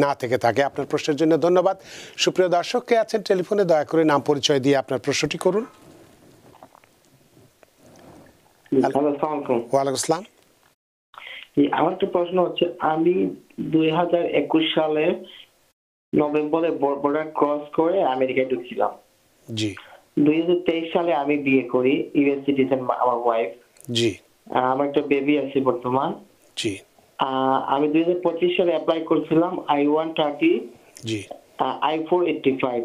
Speaker 1: না থেকে থাকে। আপনার প্রশ্নের জন্য ধন্যবাদ। সুপ্রিয় দর্শক, কে আছেন টেলিফোনে, দয়া করে নাম পরিচয় দিয়ে আপনার প্রশ্নটি করুন। ওয়ালাইকুম আসসালাম।
Speaker 5: আমার একটা প্রশ্ন হচ্ছে, আমি 2021 সালে নভেম্বরে বর্ডার ক্রস করে আমেরিকায় ঢুকছিলাম।
Speaker 1: জি।
Speaker 5: 2023 সালে আমি বিয়ে করি, ইউএস সিটিজেন আমার ওয়াইফ।
Speaker 1: জি।
Speaker 5: আমার একটা বেবি আছে বর্তমান।
Speaker 1: জি।
Speaker 5: আমি 2025 সালে অ্যাপ্লাই করছিলাম I-130,
Speaker 1: জি,
Speaker 5: I-485।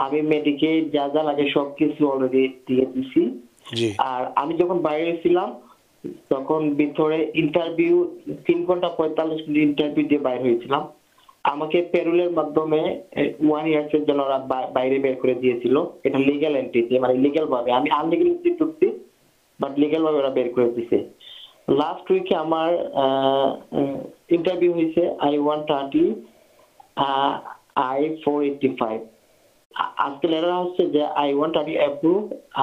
Speaker 5: আমি মেডিকেল যা যা লাগে সবকিছু অলরেডি দিয়ে দিছি। আর আমি যখন বাইরে ছিলাম তখন ভিতরে ইন্টারভিউ 3 ঘন্টা 45 মিনিট ইন্টারভিউ দিয়ে বাইরে হয়েছিলাম। আমাকে পেরুলের মাধ্যমে 1 ইয়ার্সের জন্য ওরা বাইরে বের করে দিয়েছিল। এটা লিগ্যাল এন্ট্রিতে, মানে লিগ্যাল ভাবে। আমি আনলিগ্যাল এন্ট্রি ঢুকছি, বাট লিগ্যাল ভাবে ওরা বের করে দিয়েছে। লাস্ট উইকে আমার ইন্টারভিউ হয়েছে I-130, I-485। আজকে লেটার হচ্ছে যে I-130 অ্যাপ্রুভ,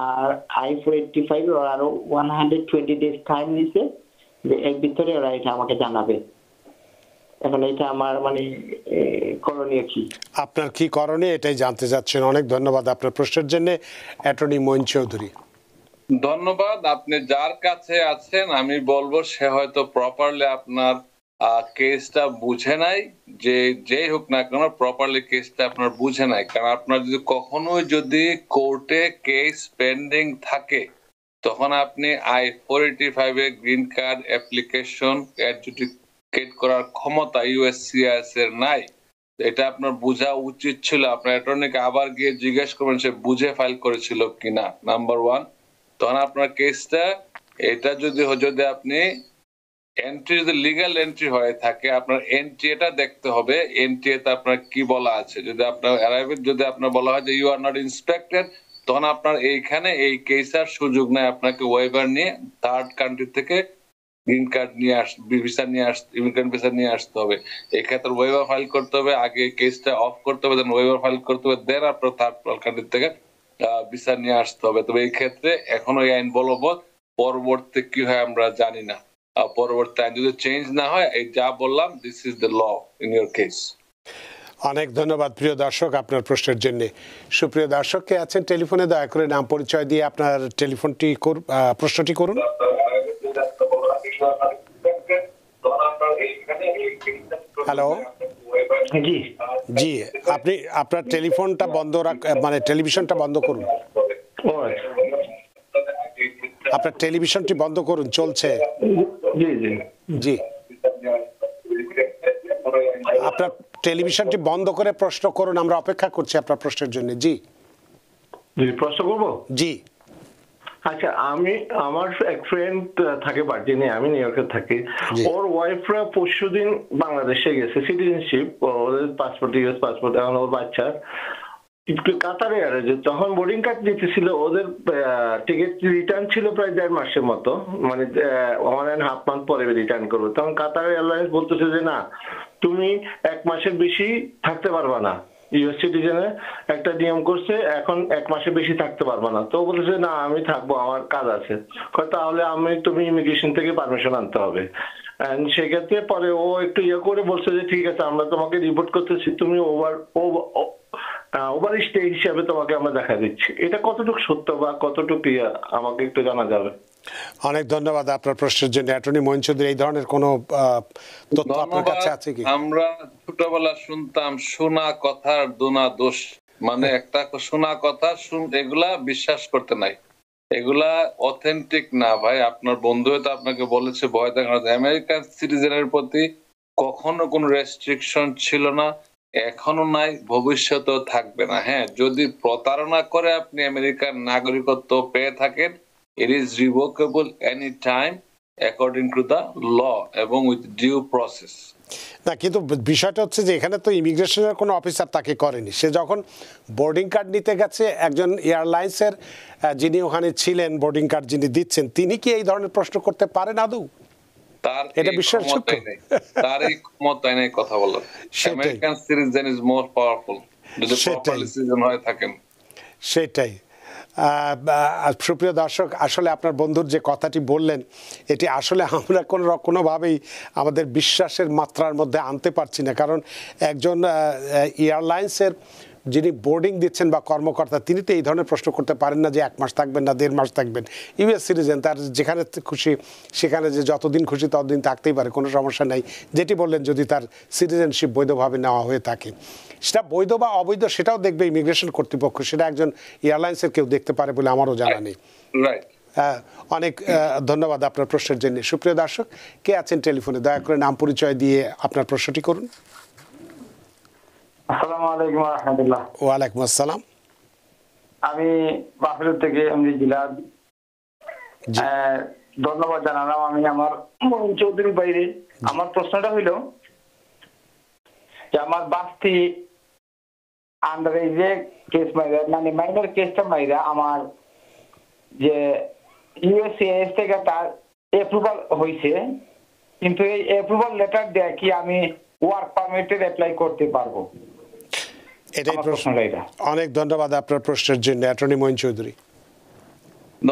Speaker 5: আর I-485 এর আরো 120 ডেজ টাইম নিছে, যে এর ভিতরে ওরা এটা আমাকে জানাবে। এখন এটা আমার মানে করণীয় কি?
Speaker 1: আপনার কি করণীয় এটাই জানতে চাচ্ছেন। অনেক ধন্যবাদ আপনার প্রশ্নের জন্য অ্যাটর্নি মঈন চৌধুরী।
Speaker 2: ধন্যবাদ। আপনি যার কাছে আছেন আমি বলবো সে হয়তো প্রপারলি আপনার কেসটা বুঝে নাই, যে হোক না কেন প্রপারলি কেসটা আপনার বুঝে নাই। কারণ আপনার যদি কখনোই যদি কোর্টে কেস পেন্ডিং থাকে, তখন আপনি I-485 এর গ্রিন কার্ড অ্যাপ্লিকেশন অ্যাডজুডিকেট করার ক্ষমতা USCIS এর নাই। এটা আপনার বোঝা উচিত ছিল। আপনার অ্যাটর্নিকে আবার গিয়ে জিজ্ঞেস করবেন সে বুঝে ফাইল করেছিল কিনা, নাম্বার 1। তখন আপনার কেসটা এটা যদি আপনি এন্ট্রি যদি লিগ্যাল এন্ট্রি হয়ে থাকে আপনার এন্ট্রি এটা দেখতে হবে, এন্ট্রি তে আপনার কি বলা আছে। যদি আপনার অ্যারাইভেল যদি আপনার বলা হয় যে ইউ আর নট ইন্সপেক্টেড, তখন আপনার এইখানে এই কেসের সুযোগ নেই, আপনাকে ওয়েভার নিয়ে থার্ড কান্ট্রি থেকে গ্রিন কার্ড নিয়ে ভিসা নিয়ে ইমিগ্রেন্ট ভিসা নিয়ে আসতে হবে। এই ক্ষেত্রে ওয়েভার ফাইল করতে হবে, আগে কেসটা অফ করতে হবে, দেন ওয়েভার ফাইল করতে হবে, দেন আপনার থার্ড কান্ট্রি থেকে ভিসা নিয়ে আসতে হবে। তবে এই ক্ষেত্রে এখনো এই আইন বলবৎ, পরবর্তী কি হয় আমরা জানি না। পরবর্তী আইন যদি চেঞ্জ না হয়, এই যা বললাম this is the law in your case.
Speaker 1: অনেক ধন্যবাদ প্রিয় দর্শক আপনার প্রশ্নের জন্য। সুপ্রিয় দর্শক কে আছেন টেলিফোনে, দয়া করে নাম পরিচয় দিয়ে আপনার টেলিফোনটি প্রশ্নটি করুন। হ্যালো,
Speaker 5: জি
Speaker 1: জি, আপনি আপনার টেলিফোনটা বন্ধ মানে টেলিভিশনটা বন্ধ করুন। আপনার টেলিভিশনটি বন্ধ করুন, চলছে।
Speaker 5: জি জি
Speaker 1: জি, আপনার টেলিভিশনটি বন্ধ করে প্রশ্ন করুন, আমরা অপেক্ষা করছি আপনার প্রশ্নের জন্য। জি
Speaker 5: জি, প্রশ্ন করবো।
Speaker 1: জি,
Speaker 5: আচ্ছা, আমার এক ফ্রেন্ড থাকে ভার্জিনিয়া, আমি নিউ ইয়র্কে থাকি। ওর ওয়াইফরা পরশুদিন বাংলাদেশে গেছে, সিটিজেনশিপ, ওদের পাসপোর্ট, ইউএস পাসপোর্ট, এখন ওর বাচ্চার কাতারে আর তখন বোর্ডিং কার্ড দিতেছিল, ওদের টিকিট রিটার্ন ছিল প্রায় 1.5 মাসের মতো, মানে 1.5 মান্থ পরে রিটার্ন করবো। তখন কাতার এয়ারলাইন্স বলতেছে যে না, তুমি 1 মাসের বেশি থাকতে পারবা না, ইউএস সিটিজেনের একটা নিয়ম করছে, এখন 1 মাসের বেশি থাকতে পারবা না। তো বলেছে না, আমি থাকবো, আমার কাজ আছে। তাহলে তুমি ইমিগ্রেশন থেকে পারমিশন আনতে হবে। সেক্ষেত্রে পরে ও একটু করে বলছে যে ঠিক আছে, আমরা তোমাকে রিপোর্ট করতেছি, তুমি ওভার স্টে হিসাবে তোমাকে আমরা দেখা দিচ্ছি। এটা কতটুকু সত্য বা কতটুকু আমাকে একটু জানা যাবে।
Speaker 1: অনেক ধন্যবাদ আপনার প্রশ্নের জন্য। অ্যাটর্নি মঈন চৌধুরী, এই ধরনের কোনো তথ্য আপনার কাছে আছে কি?
Speaker 2: আমরা ছোটবেলা শুনতাম শোনা কথার দোনা দোষ, মানে একটা শোনা কথা এগুলা বিশ্বাস করতে নাই, এগুলা অথেন্টিক না ভাই। আপনার বন্ধু তো আপনাকে বলেছে ভয় দেখানো। আমেরিকান সিটিজেনের প্রতি কখনো কোনো রেস্ট্রিকশন ছিল না, এখনো নাই, ভবিষ্যতেও থাকবে না। হ্যাঁ, যদি প্রতারণা করে আপনি আমেরিকার নাগরিকত্ব পেয়ে থাকেন, it is revocable any time according to the law এবং with due process।
Speaker 1: না, কিন্তু বিষয়টা হচ্ছে যে এখানে তো ইমিগ্রেশনের কোনো অফিসার তাকে করেনি। সে যখন বোর্ডিং কার্ড নিতে গেছে, একজন এয়ারলাইন্সের যিনি ওখানে ছিলেন, বোর্ডিং কার্ড যিনি দিচ্ছেন, তিনি কি এই ধরনের প্রশ্ন করতে পারেন আদৌ?
Speaker 2: এটা বিশ্বাসযোগ্য? তার এই ক্ষমতা নেই কথা বলার। American citizen is more powerful যদি প্রপারলি সিটিজেন হয়ে থাকেন।
Speaker 1: সেটাই। সুপ্রিয় দর্শক, আসলে আপনার বন্ধুর যে কথাটি বললেন, এটি আসলে আমরা কোনোভাবেই আমাদের বিশ্বাসের মাত্রার মধ্যে আনতে পারছি না। কারণ একজন এয়ারলাইন্সের যিনি বোর্ডিং দিচ্ছেন বা কর্মকর্তা, তিনি তো এই ধরনের প্রশ্ন করতে পারেন না যে 1 মাস থাকবেন না 1.5 মাস থাকবেন। ইউএস সিটিজেন, তার যেখানে খুশি সেখানে যে যতদিন খুশি ততদিন থাকতেই পারে, কোনো সমস্যা নাই। যেটি বললেন, যদি তার সিটিজেনশিপ বৈধভাবে নেওয়া হয়ে থাকে, সেটা বৈধ বা অবৈধ সেটাও দেখবে ইমিগ্রেশন কর্তৃপক্ষ, সেটা একজন এয়ারলাইন্সের কেউ দেখতে পারে বলে আমারও জানা নেই। অনেক ধন্যবাদ আপনার প্রশ্নের জন্য। সুপ্রিয় দর্শক, কে আছেন টেলিফোনে, দয়া করে নাম পরিচয় দিয়ে আপনার প্রশ্নটি করুন।
Speaker 6: আসসালামু আলাইকুম ওয়া রাহমাতুল্লাহ।
Speaker 1: ওয়ালাইকুম আসসালাম।
Speaker 6: আমি বাফের থেকে এমডি জিলাদ, ধন্যবাদ জানালাম। আমি আমার মঈন চৌধুরীর বাইরে আমার প্রশ্নটা হইল যে আমার বাস্তি আন্ডারেজে কেস মাইরা, মানে মাইনর কেসটা মাইরা আমার যে ইউএসসিআইএস থেকে তার অ্যাপ্রুভাল হয়েছে, কিন্তু এই অ্যাপ্রুভাল লেটার দেয়া কি আমি ওয়ার্ক পারমিটের অ্যাপ্লাই করতে পারবো?
Speaker 1: এটাই প্রশ্ন। অনেক ধন্যবাদ আপনার প্রশ্নের জন্য, অ্যাটর্নি মঈন চৌধুরী।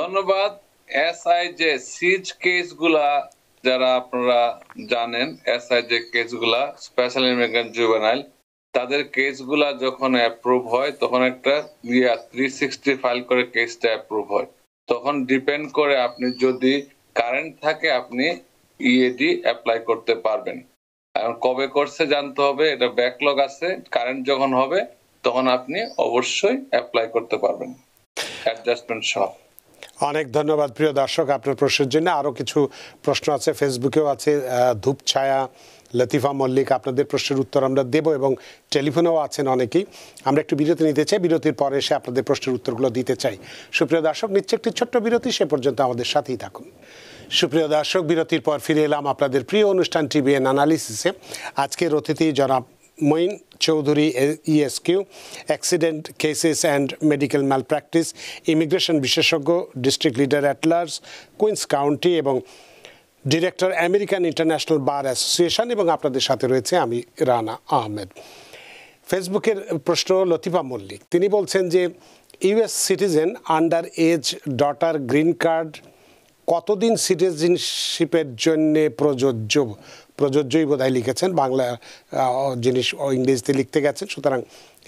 Speaker 2: ধন্যবাদ। এসআইজে সিজ কেসগুলা যারা আপনারা জানেন, এসআইজে কেসগুলা স্পেশাল ইমিগ্রেন্ট জুভেনাইল, তাদের কেসগুলা যখন অ্যাপ্রুভ হয় তখন একটা 360 ফাইল করে কেসটা অ্যাপ্রুভ হয়। তখন ডিপেন্ড করে আপনি যদি কারেন্ট থাকে আপনি ইএডি অ্যাপ্লাই করতে পারবেন। এখন কবে করছে জানতে হবে, এটা ব্যাকলগ আছে। কারেন্ট যখন হবে তখন আপনি অবশ্যই অ্যাপ্লাই করতে পারবেন অ্যাডজাস্টমেন্ট সহ।
Speaker 1: অনেক ধন্যবাদ প্রিয় দর্শক আপনার প্রশ্নের জন্য। আরও কিছু প্রশ্ন আছে, ফেসবুকেও আছে। ধূপ ছায়া, লতিফা মল্লিক, আপনাদের প্রশ্নের উত্তর আমরা দেব এবং টেলিফোনেও আছেন অনেকেই। আমরা একটু বিরতি নিতে চাই, বিরতির পরে এসে আপনাদের প্রশ্নের উত্তরগুলো দিতে চাই। সুপ্রিয় দর্শক, নিচ্ছে একটি ছোট্ট বিরতি, সে পর্যন্ত আমাদের সাথেই থাকুন। সুপ্রিয় দর্শক, বিরতির পর ফিরে এলাম আপনাদের প্রিয় অনুষ্ঠান টিভিএন অ্যানালিসিসে। আজকের অতিথি জনাব Moin Chowdhury, ESQ, accident cases and medical malpractice, immigration বিশেষজ্ঞ, district leader at large, Queens county এবং director American international bar association, এবং আপনাদের সাথে রয়েছে আমি রানা আহমেদ। ফেসবুকের প্রশ্ন লতিফা মল্লিক, তিনি বলছেন যে US citizen under age daughter green card কতদিন সিটিজেনশিপের জন্য প্রযোজ্যই বোধহয় লিখেছেন, বাংলা জিনিস ইংরেজিতে লিখতে গেছেন, সুতরাং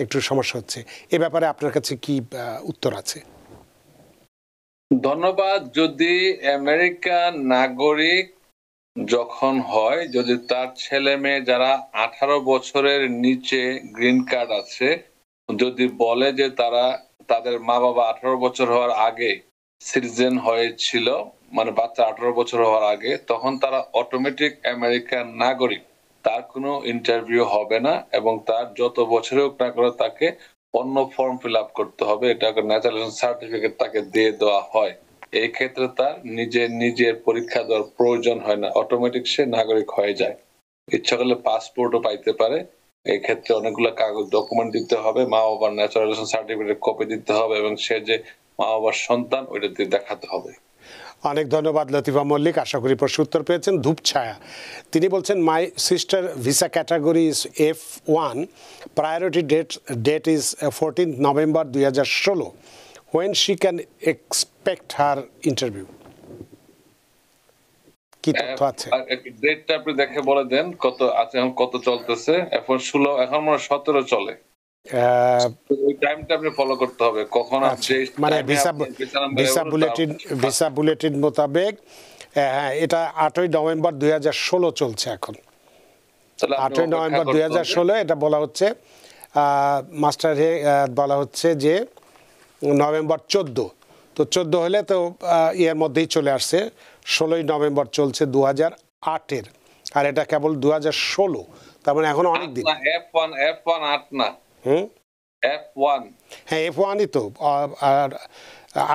Speaker 1: একটু সমস্যা হচ্ছে। এ ব্যাপারে আপনার কাছে কি উত্তর আছে?
Speaker 2: ধন্যবাদ। যদি আমেরিকান নাগরিক যখন হয়, যদি তার ছেলে মেয়ে যারা 18 বছরের নিচে গ্রিন কার্ড আছে, যদি বলে যে তারা তাদের মা বাবা 18 বছর হওয়ার আগে সিটিজেন হয়েছিল, মানে বাচ্চা 18 বছর হওয়ার আগে, তখন তারা অটোমেটিক আমেরিকান নাগরিক। তার কোনো ইন্টারভিউ হবে না এবং তার যত বছরে হোক না করে তাকে অন্য ফর্ম ফিল আপ করতে হবে। এটা ন্যাচারালাইজেশন সার্টিফিকেট তাকে দিয়ে দেওয়া হয়। এই ক্ষেত্রে তার নিজের পরীক্ষা দেওয়ার প্রয়োজন হয় না, অটোমেটিক সে নাগরিক হয়ে যায়। ইচ্ছা করলে পাসপোর্টও পাইতে পারে। এই ক্ষেত্রে অনেকগুলো কাগজ ডকুমেন্ট দিতে হবে, মা বাবার ন্যাচারালাইজেশন সার্টিফিকেট কপি দিতে হবে এবং সে যে মা বাবার সন্তান ওইটা দিয়ে দেখাতে হবে।
Speaker 1: অনেক ধন্যবাদ লতিফা মল্লিক, আশা করি প্রশ্ন উত্তর পেয়েছেন। ধূপছায়া, তিনি বলছেন my sister visa category is F1, priority date is 14 November 2016, when she can expect her interview? কি তথ্য আছে?
Speaker 2: ডেটটা আপনি দেখে বলে দেন কত আছে, এখন কত চলতেছে? এখন 16, এখন মনে 17 চলে। ওই টাইমটা আপনি ফলো করতে হবে, কখন আপনি
Speaker 1: মানে ভিসা বুলেটিন মোতাবেক হ্যাঁ, এটা 8ই নভেম্বর 2016 চলছে এখন। 8ই নভেম্বর 2016 এটা বলা হচ্ছে, মাস্টার বলা হচ্ছে যে নভেম্বর 14, তো 14 হলে তো এর মধ্যেই চলে আসছে। 16ই নভেম্বর চলছে 2008-এর, আর এটা কেবল 2016, তার মানে এখন অনেক দিন।
Speaker 2: F1 8 না, F1
Speaker 1: হ্যাঁ F1ই তো, আর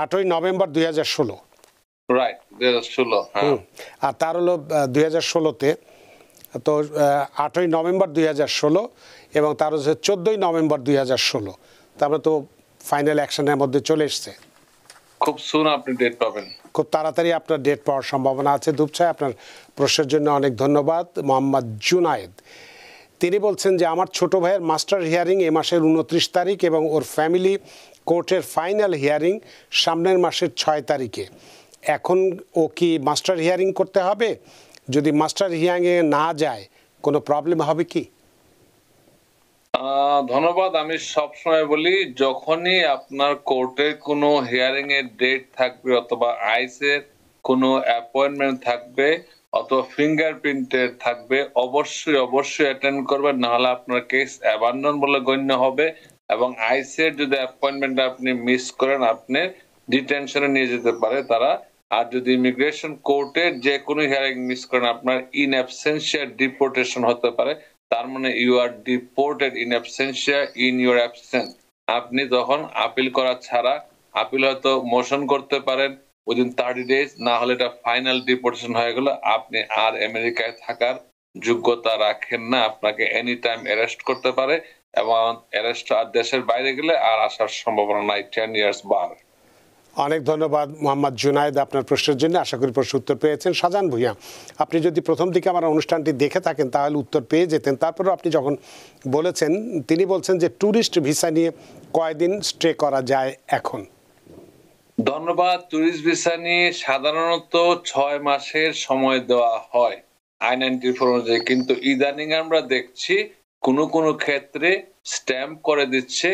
Speaker 1: 8ই নভেম্বর 2016,
Speaker 2: রাইট 2016।
Speaker 1: আর তার হলো 2016-তে, তো 8ই নভেম্বর 2016 এবং তার হচ্ছে 14ই নভেম্বর 2016, তারপরে তো ফাইনাল অ্যাকশনের মধ্যে চলে এসছে।
Speaker 2: খুব সুন আপনি ডেট পাবেন,
Speaker 1: খুব তাড়াতাড়ি আপনার ডেট পাওয়ার সম্ভাবনা আছে। ধূপছায়া, আপনার প্রশ্নের জন্য অনেক ধন্যবাদ। মোহাম্মদ জুনায়েদ, তিনি বলছেন যে আমার ছোট ভাইয়ের মাস্টার হিয়ারিং এ মাসের 29 তারিখ এবং ওর ফ্যামিলি কোর্টের ফাইনাল হিয়ারিং সামনের মাসের 6 তারিখে। এখন ও কি মাস্টার হিয়ারিং করতে হবে? যদি মাস্টার হিয়ারিংয়ে না যায় কোনো প্রবলেম হবে কি?
Speaker 2: ধন্যবাদ। আমি সবসময় বলি, যখনই আপনার কোর্টের কোনো হিয়ারিং এর ডেট থাকবে অথবা আইসের কোনো অ্যাপয়েন্টমেন্ট থাকবে অথবা ফিঙ্গারপ্রিন্টের থাকবে, অবশ্যই অ্যাটেন্ড করবেন, না হলে আপনার কেস অ্যাবান্ডন বলে গণ্য হবে এবং আইসের যদি অ্যাপয়েন্টমেন্ট আপনি মিস করেন, আপনি ডিটেনশনে নিয়ে যেতে পারে তারা। আর যদি ইমিগ্রেশন কোর্টের যে কোনো হিয়ারিং মিস করেন, আপনার ইন অ্যাবসেন্সিয়া ডিপোর্টেশন হতে পারে। তার মানে you are deported in absentia in your absence. আপনি তখন আপিল করা ছাড়া, আপিল হয়তো মোশন করতে পারেন উইদিন 30 days, না হলে এটা ফাইনাল ডিপোর্টেশন হয়ে গেল, আপনি আর আমেরিকায় থাকার যোগ্যতা রাখেন না। আপনাকে এনি টাইম অ্যারেস্ট করতে পারে এবং অ্যারেস্ট আর দেশের বাইরে গেলে আর আসার সম্ভাবনা নাই 10 years বার।
Speaker 1: অনেক ধন্যবাদ মোহাম্মদ জুনায়েদ আপনার প্রশ্নের জন্য, আশা করি প্রশ্ন উত্তর পেয়েছেন। শাহজাহান ভূঁইয়া, আপনি যদি প্রথম দিকে আমার অনুষ্ঠানটি দেখে থাকেন তাহলে উত্তর পেয়ে যেতেন। তারপরেও আপনি যখন বলেছেন, তিনি বলছেন যে ট্যুরিস্ট ভিসা নিয়ে কয়দিন স্টে করা যায় এখন?
Speaker 2: ধন্যবাদ। ট্যুরিস্ট ভিসা নিয়ে সাধারণত 6 মাসের সময় দেওয়া হয় I-94 অনুযায়ী, কিন্তু ইদানিং আমরা দেখছি কোনো ক্ষেত্রে স্ট্যাম্প করে দিচ্ছে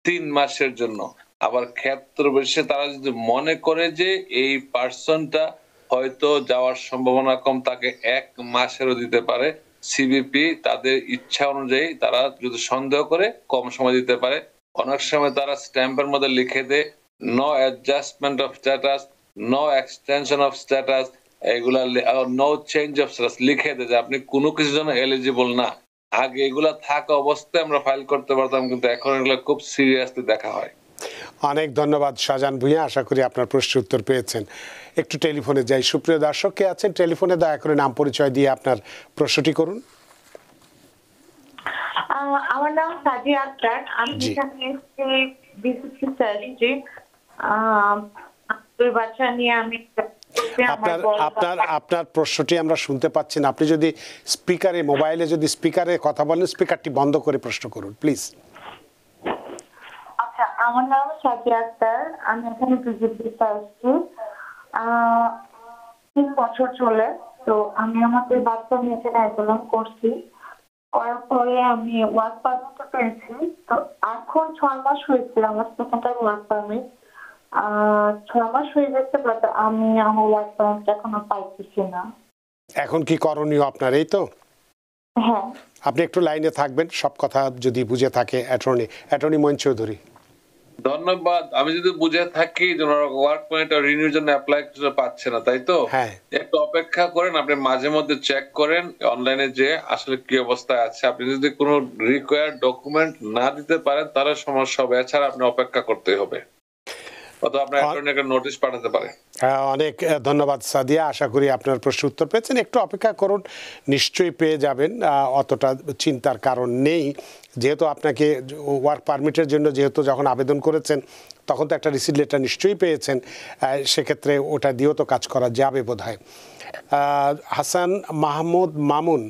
Speaker 2: 3 মাসের জন্য। আবার ক্ষেত্র বিশেষে তারা যদি মনে করে যে এই পার্সনটা হয়তো যাওয়ার সম্ভাবনা কম, তাকে 1 মাসেরও দিতে পারে। সিবিপি তাদের ইচ্ছা অনুযায়ী তারা যদি সন্দেহ করে কম সময় দিতে পারে। অনেক সময় তারা স্ট্যাম্পের মধ্যে লিখে দেয় no adjustment of status, no extension of status, এগুলা নো চেঞ্জ অফ স্ট্যাটাস লিখে দেয় যে আপনি কোনো কিছুর জন্য এলিজিবল না। আগে এগুলা থাকা অবস্থায় আমরা ফাইল করতে পারতাম, কিন্তু এখন এগুলো খুব সিরিয়াসলি দেখা হয়।
Speaker 1: অনেক ধন্যবাদ শাহজাহান ভূঁইয়া, আশা করি আপনার প্রশ্নের উত্তর পেয়েছেন। একটু টেলিফোনে যাই। সুপ্রিয় দর্শক কে আছেন টেলিফোনে, দয়া করে নাম পরিচয় দিয়ে আপনার প্রশ্নটি করুন।
Speaker 7: আমার নাম সাদিয়া আক্তার। আমি এখানে এসেছি বিসিসি স্যালারি বাচ্চা নিয়ে আমি
Speaker 1: আপনার প্রশ্নটি আমরা শুনতে পাচ্ছি না। আপনি যদি স্পিকারে, মোবাইলে যদি স্পিকারে কথা বলেন, স্পিকারটি বন্ধ করে প্রশ্ন করুন প্লিজ।
Speaker 7: আচ্ছা, আমার নাম সাদিয়া আক্তার। আমি এখানে বিজেপিতে আসছি 3 বছর চলে। তো আমি আমাদের বাচ্চা নিয়ে এখানে অ্যাপ্লাই করছি, করার পরে আমি ওয়ার্ক পারমিট পেয়েছি। তো এখন 6 মাস হয়েছে আমার সেখানকার ওয়ার্ক পারমিট। 6 মাস হয়ে গেছে, বাট আমি আমার ওয়ার্ক পারমিট এখনো পাইতেছি না।
Speaker 1: এখন কি করণীয় আপনার? এই তো,
Speaker 7: হ্যাঁ,
Speaker 1: আপনি একটু লাইনে থাকবেন, সব কথা যদি বুঝে থাকে। অ্যাটর্নি মঈন চৌধুরী।
Speaker 2: ধন্যবাদ। আমি যদি বুঝে থাকি যে ওয়ার্ক পারমিট রিনিউর জন্য অ্যাপ্লাই পাচ্ছে না, তাই তো?
Speaker 1: হ্যাঁ,
Speaker 2: একটু অপেক্ষা করেন, আপনি মাঝে মধ্যে চেক করেন অনলাইনে যে আসলে কি অবস্থায় আছে। আপনি যদি কোনো রিকোয়ার্ড ডকুমেন্ট না দিতে পারেন তাহলে সমস্যা হবে, এছাড়া আপনি অপেক্ষা করতে হবে, অথবা আপনার অ্যাটর্নি একটা নোটিশ পাঠাতে পারে।
Speaker 1: অনেক ধন্যবাদ সাদিয়া, আশা করি আপনার প্রশ্ন উত্তর পেয়েছেন। একটু অপেক্ষা করুন, নিশ্চয়ই পেয়ে যাবেন, অতটা চিন্তার কারণ নেই। যেহেতু আপনাকে ওয়ার্ক পারমিটের জন্য যেহেতু যখন আবেদন করেছেন তখন তো একটা রিসিট লেটার নিশ্চয়ই পেয়েছেন, সেক্ষেত্রে ওটা দিয়েও তো কাজ করা যাবে বোধ হয়। হাসান মাহমুদ মামুন,